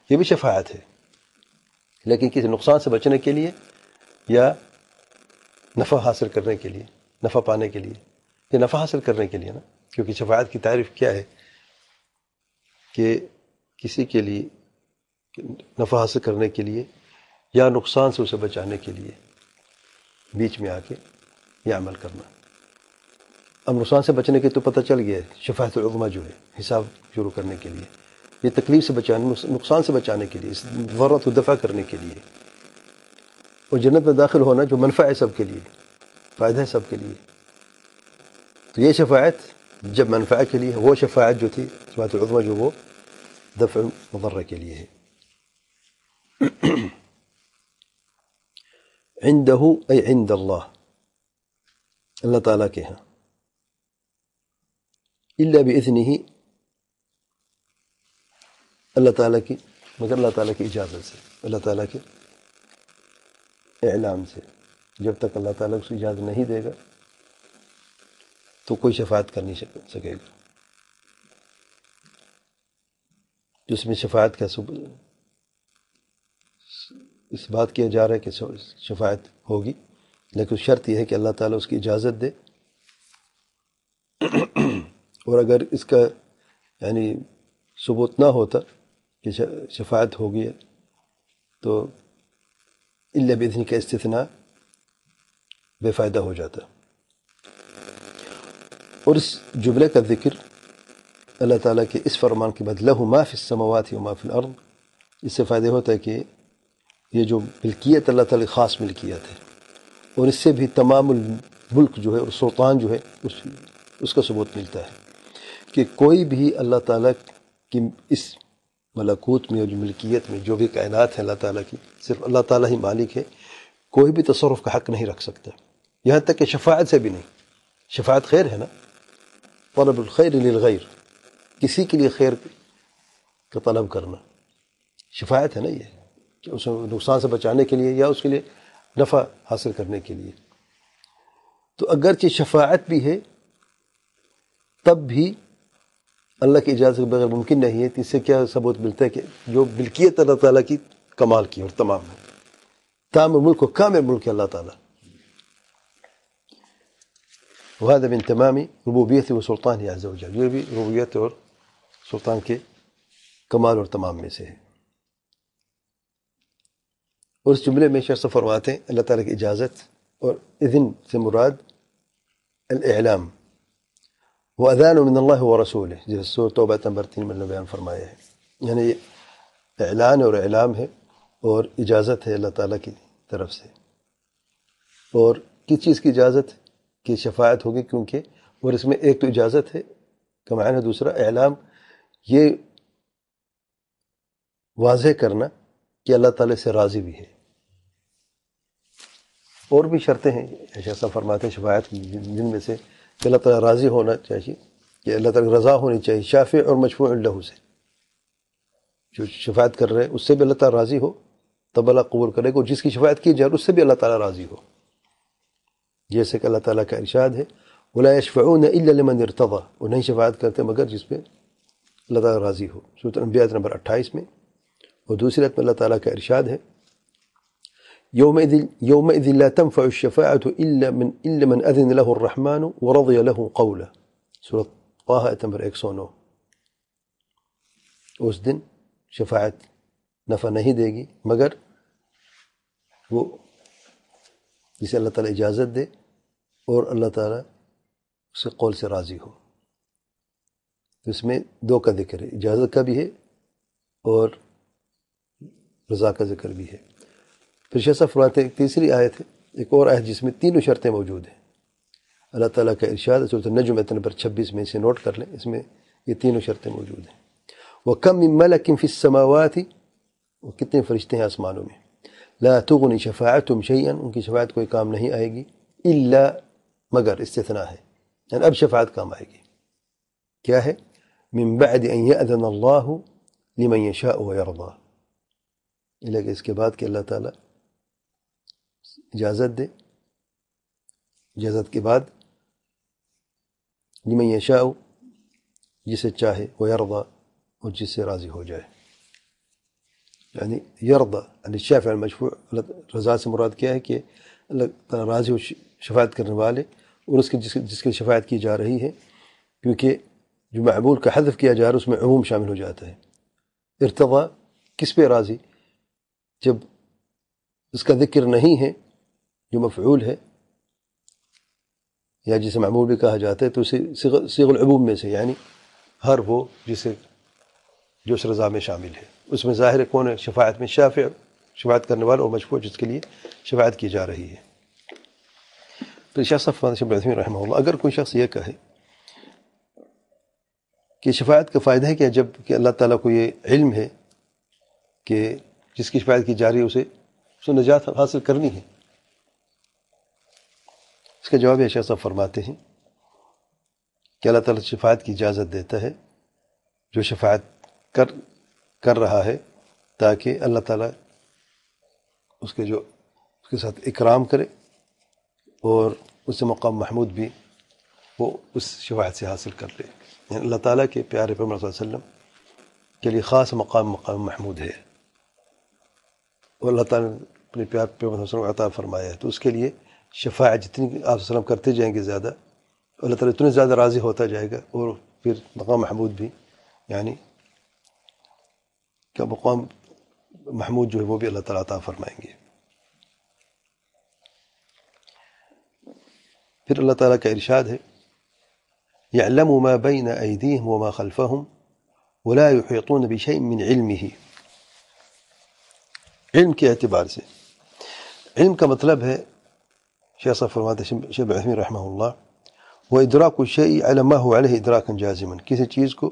یہ بھی شفاعت ہے، لیکن کسی نقصان سے بچنے کے لیے یا نفع حاصل کرنے کے لیے، نفع پانے کے لیے. یہ نفع حاصل کرنے کے لیے نا، کیونکہ شفاعت کی تعریف کیا ہے کہ کسی کے لیے نفع حاصل کرنے کے لیے یا نقصان سے اسے بچانے کے لیے بیچ میں آ کے یہ عمل کرنا. اب نقصان سے بچنے کے تو پتہ چل گیا ہے، شفاعت العظمیٰ جو ہے حساب شروع کرنے کے لیے، یہ تکلیف سے بچانے، نقصان سے بچانے کے لیے، اس ضرورت کو دفع کرنے کے لیے. اور جنت میں داخل ہونا جو منفع ہے سب کے لیے، فائدہ ہے سب کے لیے. تو یہ شفاعت جب منفع کے لیے، وہ شفاعت جو تھی شفاعت العظمیٰ جو وہ دفع مضرہ کے لیے ہے. عنده ای عند اللہ، اللہ تعالیٰ کے ہاں، الا باذنہ، اللہ تعالیٰ کی، مگر اللہ تعالیٰ کی اجازت سے، اللہ تعالیٰ کے اعلان سے. جب تک اللہ تعالیٰ اس کی اجازت نہیں دے گا تو کوئی شفاعت کر نہیں سکے گا. جس میں شفاعت کا اس بات کیا جا رہا ہے کہ شفاعت ہوگی، لیکن شرط یہ ہے کہ اللہ تعالیٰ اس کی اجازت دے، اور اگر اس کا یعنی ثبوت نہ ہوتا کہ شفاعت ہوگی تو الا باذن کا استثناء بے فائدہ ہو جاتا۔ اور اس جملے کا ذکر اللہ تعالیٰ کے اس فرمان کے بعد لہ ما فی السماوات و ما فی الارض، اس سے فائدہ ہوتا ہے کہ یہ جو ملکیت اللہ تعالیٰ کی خاص ملکیت ہے، اور اس سے بھی تمام الملک جو ہے اور سلطان جو ہے اس کا ثبوت ملتا ہے کہ کوئی بھی اللہ تعالیٰ کی اس ملکوت میں اور جو ملکیت میں جو بھی کائنات ہے اللہ تعالیٰ کی، صرف اللہ تعالیٰ ہی مالک ہے، کوئی بھی تصرف کا حق نہیں رکھ سکتا، یہاں تک کہ شفاعت سے بھی نہیں۔ شفاعت خیر ہے نا، طلب الخیر للغیر، کسی کے لیے خیر کا طلب کرنا شفاعت ہے نا، یہ کہ اس نقصان سے بچانے کے لیے یا اس کے لیے نفع حاصل کرنے کے لیے۔ تو اگرچہ شفاعت بھی ہے تب بھی اللہ کی اجازت کے بغیر ممکن نہیں ہے، تو اس سے کیا ثبوت ملتا ہے کہ جو ملکیت اللہ تعالیٰ کی کمال کی اور تمام ہے، تام ملک و کامل ملک ہے اللہ تعالیٰ، وهذا من تمام ربوبیت و سلطان عز و جل، یہ بھی ربوبیت اور سلطان کے کمال اور تمام میں سے ہے۔ اور اس جملے میں شیخ فرماتے ہیں اللہ تعالیٰ کی اجازت اور اذن سے مراد الاعلام وَأَذَانٌ مِّنَ اللَّهِ وَرَسُولِهِ، جیسے سورۃ توبہ نمبر 3 میں بیان فرمایا ہے، یعنی اعلان اور اعلام ہے اور اجازت ہے اللہ تعالیٰ کی طرف سے۔ اور کس چیز کی اجازت کی شفاعت ہوگی؟ کیونکہ اور اس میں ایک تو اجازت ہے کا معنی، دوسرا اعلام، یہ واضح کرنا کہ اللہ تعالیٰ سے راضی بھی ہے۔ اور بھی شرطیں ہیں ایسا فرماتے ہیں شفاعت کی، جن میں سے کہ اللہ تعالیٰ راضی ہونا چاہیے، کہ اللہ تعالیٰ رضا ہونی چاہیے شافع اور مشفوع لہ سے، جو شفاعت کر رہے اس سے بھی اللہ تعالیٰ راضی ہو تب اللہ قبول کرے گا، جس کی شفاعت کی جائے اس سے بھی اللہ تعالیٰ راضی ہو، جیسے کہ اللہ تعالیٰ کا ارشاد ہے وَلَا يَشْفَعُونَ إِلَّا لِمَنِ ارْتَضَىٰ، وہ نہیں شفاعت کرتے مگر جس پہ اللہ تعالیٰ راضی ہو، سورۃ الانبیاء نمبر 28 میں۔ اور دوسری آیت میں اللہ تعالیٰ کا ارشاد ہے يَوْمَئِذٍ لَا تَنْفَعُ الشَّفَاعَةُ إِلَّا مَنْ أَذِنَ لَهُ الرَّحْمَنُ وَرَضِيَ لَهُ قَوْلًا، سورۃ طٰہٰ آیت نمبر 109۔ اس دن شفاعت نفع نہیں دے گی مگر وہ جسے اللہ تعالیٰ اجازت دے اور اللہ تعالیٰ اس کے قول سے راضی ہو۔ اس میں دو کا ذکر ہے، اجازت کا بھی ہے اور رضا کا ذکر بھی ہے۔ پھر شیخ صاحب فرماتے ہیں ایک تیسری آیت ہے، ایک اور آیت جس میں تینوں شرطیں موجود ہیں۔ اللہ تعالیٰ کا ارشاد سورۃ النجم آیت نمبر 26 میں، اسے نوٹ کر لیں، اس میں یہ تینوں شرطیں موجود ہیں۔ وَكَمْ مِن مَلَكٍ فِي السَّمَاوَاتِ، اور کتنے فرشتے ہیں آسمانوں میں، لَا تُغْنِ شَفَاعَتُهُمْ شَيْئًا، ان کی شفاعت کوئی کام نہیں آئے گی، إِلَّا، مگر استثناء ہے، یعنی اب شفاعت کام آئے گی، کیا ہے؟ مِن بَعْدِ أَن يَأْذَنَ اللَّهُ لِمَن يَشَاءُ وَيَرْضَىٰ، لیکن اس کے بعد کہ اللہ تعالیٰ اجازت دے، اجازت کے بعد لمن یشاء، جسے چاہے، ویرضا، اور جس سے راضی ہو جائے، یعنی یرضا یعنی شافع المشفوع، رضا سے مراد کیا ہے کہ اللہ تعالیٰ راضی ہو شفاعت کرنے والے اور اس کے جس کی شفاعت کی جا رہی ہے، کیونکہ جو معمول کا حذف کیا جا رہا ہے اس میں عموم شامل ہو جاتا ہے۔ ارتضا کس پہ راضی؟ جب اس کا ذکر نہیں ہے جو مفعول ہے یا جسے معمول بھی کہا جاتا ہے، تو اسے صیغ العموم میں سے، یعنی ہر وہ جسے جو اس رضا میں شامل ہے، اس میں ظاہر کون ہے؟ شفاعت میں شافع، شفاعت کرنے والا، اور مشفوع جس کے لیے شفاعت کی جا رہی ہے۔ تو شیخ صاحب رحمہ اللہ، اگر کوئی شخص یہ کہے کہ شفاعت کا فائدہ ہے جب کہ اللہ تعالیٰ کو یہ علم ہے کہ جس کی شفاعت کی جا رہی ہے اسے نجات حاصل کرنی ہے، اس کا جواب ہے شیخ صاحب فرماتے ہیں کہ اللہ تعالیٰ شفاعت کی اجازت دیتا ہے جو شفاعت کر رہا ہے، تاکہ اللہ تعالیٰ اس کے ساتھ اکرام کرے اور اس سے مقام محمود بھی وہ اس شفاعت سے حاصل کر لے۔ یعنی اللہ تعالیٰ کے پیارے پیغمبر صلی اللہ علیہ وسلم کے لیے خاص مقام محمود ہے، اور اللہ تعالیٰ نے اپنے پیار پیغمبر صلی اللہ علیہ وسلم عطا فرمایا ہے، تو اس کے لیے شفاعت جتنی آپ صلی اللہ علیہ وسلم کرتے جائیں گے زیادہ، اللہ تعالیٰ اتنے زیادہ راضی ہوتا جائے گا، اور پھر مقام محمود بھی یعنی کہ مقام محمود جو ہے وہ بھی اللہ تعالیٰ عطا فرمائیں گے۔ پھر اللہ تعالیٰ کا ارشاد ہے يعلم ما بين أيديهم وما خلفهم ولا يحيطون بشيء من علمه۔ علم کے اعتبار سے علم کا مطلب ہے، شیخ صاحب فرماتے ہیں شیخ عثیمین رحمہ اللہ، وإدراك الشيء على ما هو عليه إدراكا جازما، کسی چیز کو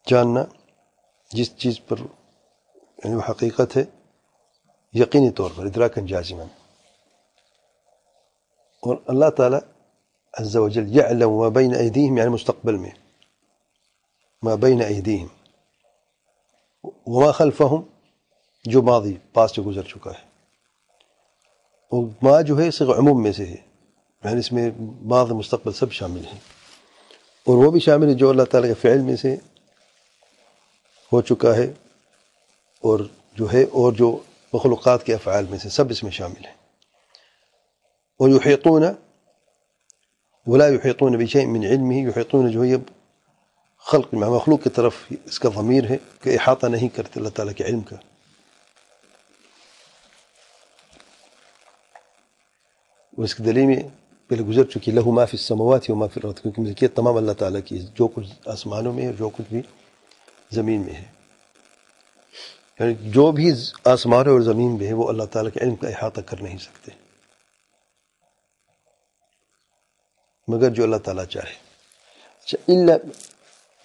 جاننا جس چیز پر یعنی وہ حقیقت ہے یقینی طور پر، ادراکا جازما۔ اور اللہ تعالیٰ عز وجل یعلم ما بین ایدیہم یعنی مستقبل میں، ما بین ایدیہم، وما خلفہم جو ماضی پاس جو گزر چکا ہے، اور ما جو ہے صيغہ عموم میں سے ہے، یعنی اس میں ماضی مستقبل سب شامل ہیں، اور وہ بھی شامل ہے جو اللہ تعالیٰ کے فعل میں سے ہو چکا ہے، اور جو ہے اور جو مخلوقات کے افعال میں سے سب اس میں شامل ہیں۔ ويحيطون ولا يحيطون بشيء من علمه، يحيطون جو ہے خلق مخلوق کی طرف اس کا ضمیر ہے کہ احاطہ نہیں کرتے اللہ تعالیٰ کے علم کا۔ اور اس کی دلیل میں پہلے گزر چکی لہو ما فی السماوات و ما فی الارض، کیونکہ ملکیت تمام اللہ تعالیٰ کی ہے، جو کچھ آسمانوں میں ہے اور جو کچھ بھی زمین میں ہے، یعنی جو بھی آسمانوں اور زمین میں ہے وہ اللہ تعالیٰ کے علم کا احاطہ کر نہیں سکتے مگر جو اللہ تعالیٰ چاہے۔ اچھا، الا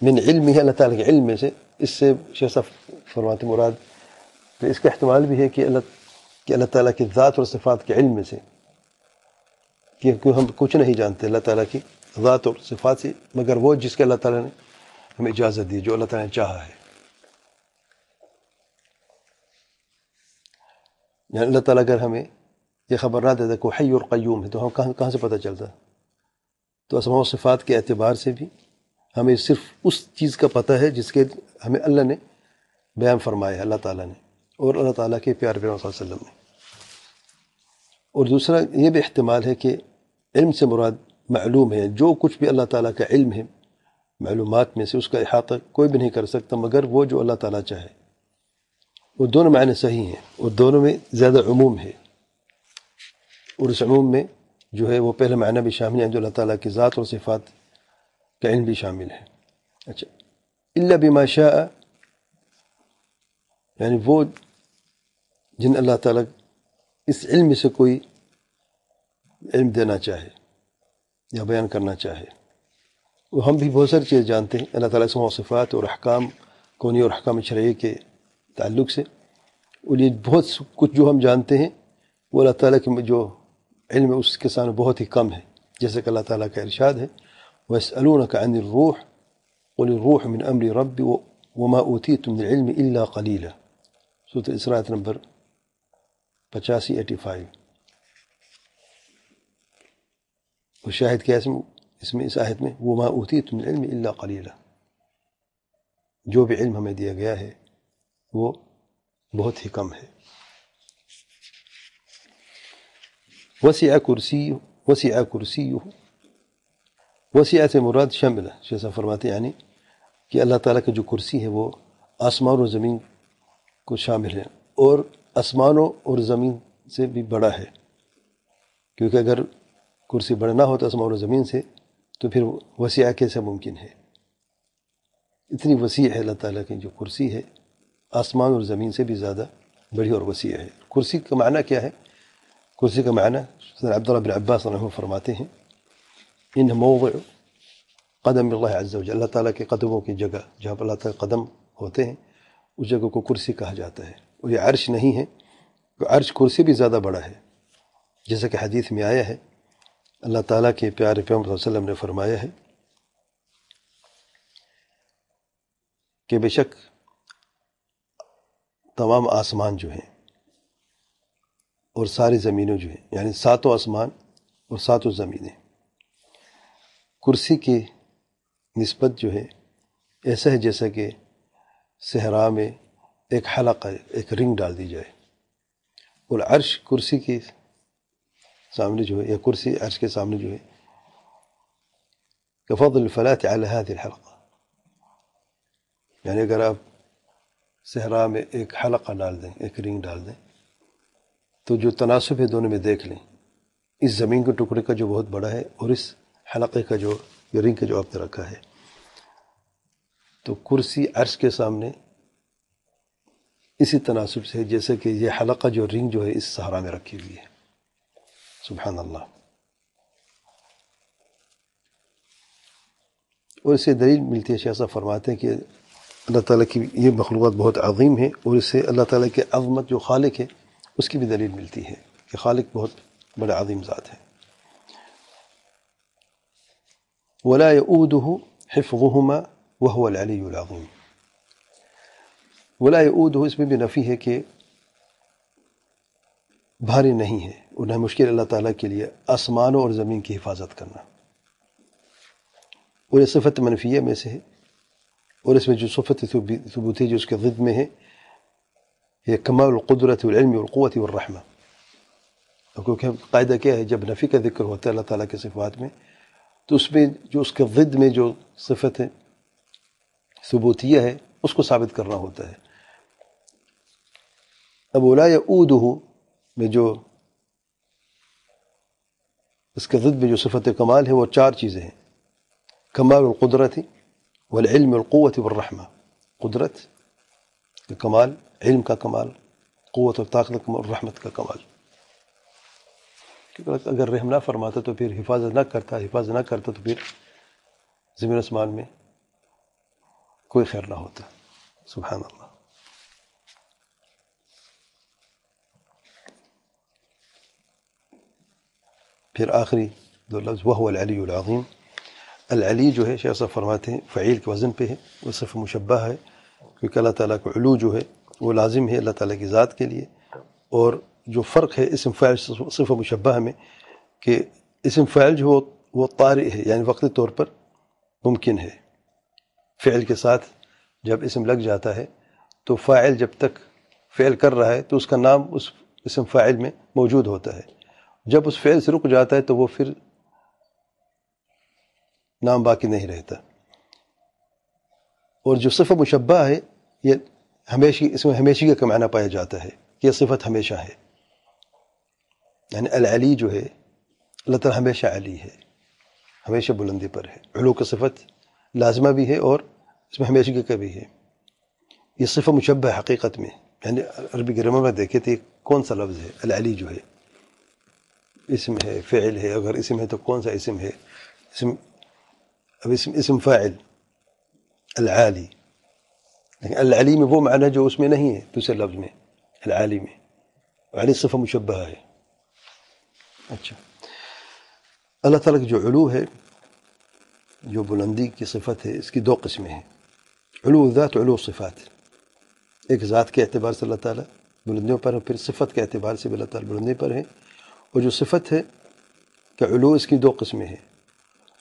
من علم ہے، اللہ تعالیٰ کے علم میں سے، اس سے شیخ صاحب فرماتے مراد تو اس کا احتمال بھی ہے کہ اللہ تعالیٰ کی ذات اور صفات کے علم میں سے، کیونکہ ہم کچھ نہیں جانتے اللہ تعالیٰ کی ذات اور صفات سے مگر وہ جس کے اللہ تعالیٰ نے ہمیں اجازت دی، جو اللہ تعالیٰ نے چاہا ہے۔ یعنی اللہ تعالیٰ اگر ہمیں یہ خبر نہ دیتا کہ وہ حی اور قیوم ہے تو ہم کہاں سے پتہ چلتا؟ تو اسماء و صفات کے اعتبار سے بھی ہمیں صرف اس چیز کا پتہ ہے جس کے ہمیں اللہ نے بیان فرمایا ہے، اللہ تعالیٰ نے اور اللہ تعالیٰ کے پیارے پیغمبر صلی اللہ علیہ وسلم نے۔ اور دوسرا یہ بھی احتمال ہے کہ علم سے مراد معلوم ہے، جو کچھ بھی اللہ تعالیٰ کا علم ہے معلومات میں سے، اس کا احاطہ کوئی بھی نہیں کر سکتا مگر وہ جو اللہ تعالیٰ چاہے۔ وہ دونوں معنی صحیح ہیں اور دونوں میں زیادہ عموم ہے، اور اس عموم میں جو ہے وہ پہلا معنی بھی شامل ہے جو اللہ تعالیٰ کی ذات اور صفات کا علم بھی شامل ہے۔ اچھا، الا بما شاء یعنی وہ جن اللہ تعالیٰ اس علم سے کوئی علم دینا چاہے یا بیان کرنا چاہے۔ وہ ہم بھی بہت ساری چیز جانتے ہیں اللہ تعالیٰ اسماء و صفات اور احکام کونی اور احکام شرعی کے تعلق سے، اور یہ بہت کچھ جو ہم جانتے ہیں وہ اللہ تعالیٰ کے جو علم ہے اس کے سامنے بہت ہی کم ہے، جیسے کہ اللہ تعالیٰ کا ارشاد ہے وَيَسْأَلُونَكَ عَنِ الرُّوحِ قُلِ الرُّوحُ مِنْ أَمْرِ رَبِّي وَمَا أُوتِيتُم مِّنَ الْعِلْمِ إِلَّا قَلِيلًا، سورۃ الاسراء نمبر 85 اور شاہد کیا اس میں اس آیت میں وَمَا أُوتِيتُم مِّنَ الْعِلْمِ إِلَّا قَلِيلًا، جو بھی علم ہمیں دیا گیا ہے وہ بہت ہی کم ہے۔ وسع سے مراد شامل ہے، جیسا فرماتے ہیں یعنی کہ اللہ تعالیٰ کا جو کرسی ہے وہ آسمان اور زمین کو شامل ہے، اور آسمانوں اور زمین سے بھی بڑا ہے، کیونکہ اگر کرسی بڑا نہ ہوتا آسمان اور زمین سے تو پھر وسیع کیسے ممکن ہے؟ اتنی وسیع ہے اللہ تعالیٰ کی جو کرسی ہے، آسمان اور زمین سے بھی زیادہ بڑی اور وسیع ہے۔ کرسی کا معنی کیا ہے؟ کرسی کا معنی عبداللہ بن عباس رحمہ اللہ فرماتے ہیں ان موضع قدم اللہ عز وجل، اللہ تعالیٰ کے قدموں کی جگہ جہاں پر اللہ تعالیٰ کے قدم ہوتے ہیں اس جگہ کو کرسی کہا جاتا ہے، اور یہ عرش نہیں ہے، عرش کرسی بھی زیادہ بڑا ہے، جیسا کہ حدیث میں آیا ہے اللہ تعالیٰ کے پیارے پیغمبر صلی اللہ علیہ وسلم نے فرمایا ہے کہ بے شک تمام آسمان جو ہیں اور ساری زمینوں جو ہیں، یعنی ساتوں آسمان اور ساتوں زمینیں کرسی کی نسبت جو ہے ایسا ہے جیسا کہ صحرا میں ایک حلقہ ایک رنگ ڈال دی جائے اور عرش کرسی کے سامنے جو ہے یا کرسی عرش کے سامنے جو ہے كفضل الفلاة على هذه الحلقة، یعنی اگر آپ صحرا میں ایک حلقہ ڈال دیں ایک رنگ ڈال دیں تو جو تناسب ہے دونوں میں دیکھ لیں، اس زمین کے ٹکڑے کا جو بہت بڑا ہے اور اس حلقے کا جو رنگ کا جو آپ نے رکھا ہے، تو کرسی عرش کے سامنے اسی تناسب سے جیسے کہ یہ حلقہ جو رنگ جو ہے اس صحرا میں رکھی ہوئی ہے. سبحان اللہ. اور اس سے دلیل ملتی ہے، شیخ صاحب فرماتے ہیں کہ اللہ تعالیٰ کی یہ مخلوقات بہت عظیم ہے اور اس سے اللہ تعالیٰ کی عظمت جو خالق ہے اس کی بھی دلیل ملتی ہے کہ خالق بہت بڑا عظیم ذات ہے. ولا يؤوده حفظهما وهو العلی العظیم. ولا يؤوده اس میں بھی نفی ہے کہ بھاری نہیں ہے اور نہ مشکل اللہ تعالیٰ کے لیے آسمانوں اور زمین کی حفاظت کرنا، اور یہ صفت منفیہ میں سے ہے. اور اس میں جو صفت ثبوتی جو اس کے ضد میں ہے یہ کمال القدرت والعلم والقوت والرحمہ. کیونکہ قاعدہ کیا ہے، جب نفی کا ذکر ہوتا ہے اللہ تعالیٰ کے صفات میں تو اس میں جو اس کے ضد میں جو صفت ہے ثبوتیہ ہے اس کو ثابت کرنا ہوتا ہے. اب ولا یؤودہ میں جو اس کے ضد میں جو صفت کمال ہے وہ چار چیزیں ہیں: کمال القدرت والعلم والقوت والرحمہ. قدرت کا کمال، علم کا کمال، قوت و طاقت کا کمال، رحمت کا کمال. کیونکہ اگر رحم نہ فرماتا تو پھر حفاظت نہ کرتا تو پھر زمین آسمان میں کوئی خیر نہ ہوتا. سبحان اللہ. پھر آخری دو لفظ وہو العلی العظیم. العلی جو ہے شیخ صاحب فرماتے ہیں فعیل کے وزن پہ ہے، وہ صفت مشبہ ہے کیونکہ اللہ تعالیٰ کو علو جو ہے وہ لازم ہے اللہ تعالیٰ کی ذات کے لیے. اور جو فرق ہے اسم فاعل صفت مشبہ میں کہ اسم فاعل جو وہ طارئ ہے، یعنی وقتی طور پر ممکن ہے. فعل کے ساتھ جب اسم لگ جاتا ہے تو فاعل جب تک فعل کر رہا ہے تو اس کا نام اس اسم فاعل میں موجود ہوتا ہے. جب اس فعل سے رک جاتا ہے تو وہ پھر نام باقی نہیں رہتا. اور جو صفت مشبہ ہے یہ اس میں ہمیشگی کا معنی پایا جاتا ہے کہ یہ صفت ہمیشہ ہے. یعنی العلی جو ہے اللہ تعالیٰ ہمیشہ علی ہے، ہمیشہ بلندی پر ہے. علو کا صفت لازمہ بھی ہے اور اس میں ہمیشگی کا بھی ہے. یہ صفت مشبہ حقیقت میں، یعنی عربی گرامر میں دیکھے تھے کون سا لفظ ہے. العلی جو ہے اسم ہے، فعل ہے، اگر اسم ہے تو کون سا اسم ہے؟ اسم فاعل العالی. لیکن العلی میں وہ معنی جو اس میں نہیں ہے دوسرے لفظ میں. العالی میں علی صفت مشبہ ہے. اچھا، اللہ تعالیٰ کی جو علو ہے، جو بلندی کی صفت ہے، اس کی دو قسمیں ہیں: علو ذات، علو صفات. ایک ذات کے اعتبار سے اللہ تعالیٰ بلندیوں پر ہے، پھر صفت کے اعتبار سے بھی اللہ تعالیٰ بلندی پر ہے. اور جو صفت ہے کہ علو، اس کی دو قسمیں ہیں: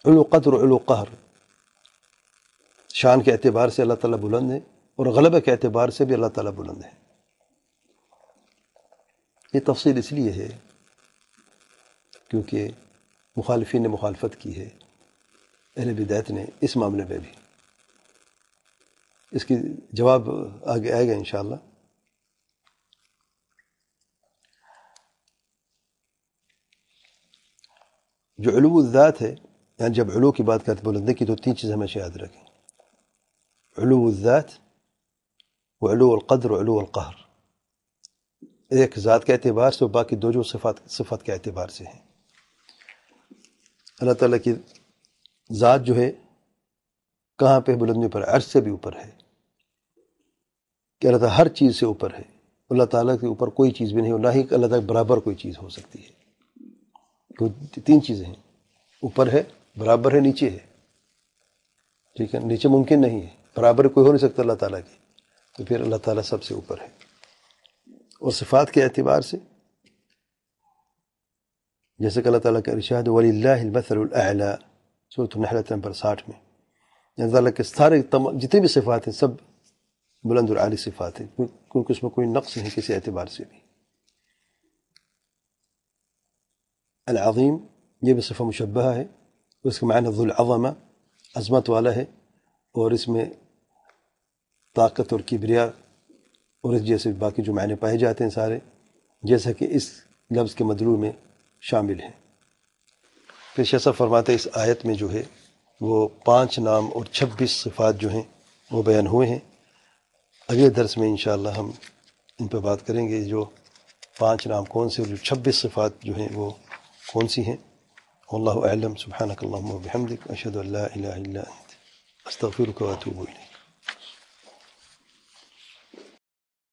علو قدر و علو قہر. شان کے اعتبار سے اللہ تعالیٰ بلند ہے اور غلبہ کے اعتبار سے بھی اللہ تعالیٰ بلند ہے. یہ تفصیل اس لیے ہے کیونکہ مخالفین نے مخالفت کی ہے، اہل بدعت نے، اس معاملے میں بھی. اس کی جواب آگے آئے گا انشاءاللہ. جو علو الذات ہے، یعنی جب علو کی بات کرتے بلندی کی تو تین چیزیں ہمیشہ یاد رکھیں: علو الذات وعلو القدر وعلو القہر. ایک ذات کے اعتبار سے اور باقی دو جو صفات کے اعتبار سے ہیں. اللہ تعالیٰ کی ذات جو ہے کہاں پہ بلندی پر؟ عرش سے بھی اوپر ہے، کہ اللہ تعالیٰ ہر چیز سے اوپر ہے. اللہ تعالیٰ کے اوپر کوئی چیز بھی نہیں، اور نہ ہی اللہ تعالیٰ برابر کوئی چیز ہو سکتی ہے. تین چیزیں ہیں: اوپر ہے، برابر ہے، نیچے ہے. ٹھیک ہے، نیچے ممکن نہیں ہے، برابر کوئی ہو نہیں سکتا اللہ تعالیٰ کی، تو پھر اللہ تعالیٰ سب سے اوپر ہے. اور صفات کے اعتبار سے جیسے کہ اللہ تعالیٰ کا ارشاد وَلِلَّهِ الْمَثَلُ الْأَعْلَى سورۃ النحل نمبر 60 میں، یعنی اللہ کے سارے جتنے بھی صفات ہیں سب بلند اور عالی صفات ہیں، کیونکہ اس میں کوئی نقص نہیں کسی اعتبار سے بھی. العظیم یہ بھی صفہ مشبہہ ہے، اس کے معنی ذو العظمہ، عظمت والا ہے، اور اس میں طاقت اور کبریا اور اس جیسے باقی جو معنی پائے جاتے ہیں سارے، جیسا کہ اس لفظ کے مدلول میں شامل ہیں. پھر شیخ صاحب فرماتے ہیں اس آیت میں جو ہے وہ 5 نام اور 26 صفات جو ہیں وہ بیان ہوئے ہیں. اگلے درس میں انشاءاللہ ہم ان پہ بات کریں گے، جو 5 نام کون سے اور جو 26 صفات جو ہیں وہ کون سی ہیں. واللہ اعلم. سبحانک اللہم و بحمدک، اشہد ان لا الہ الا انت، استغفرک و اتوب الیک.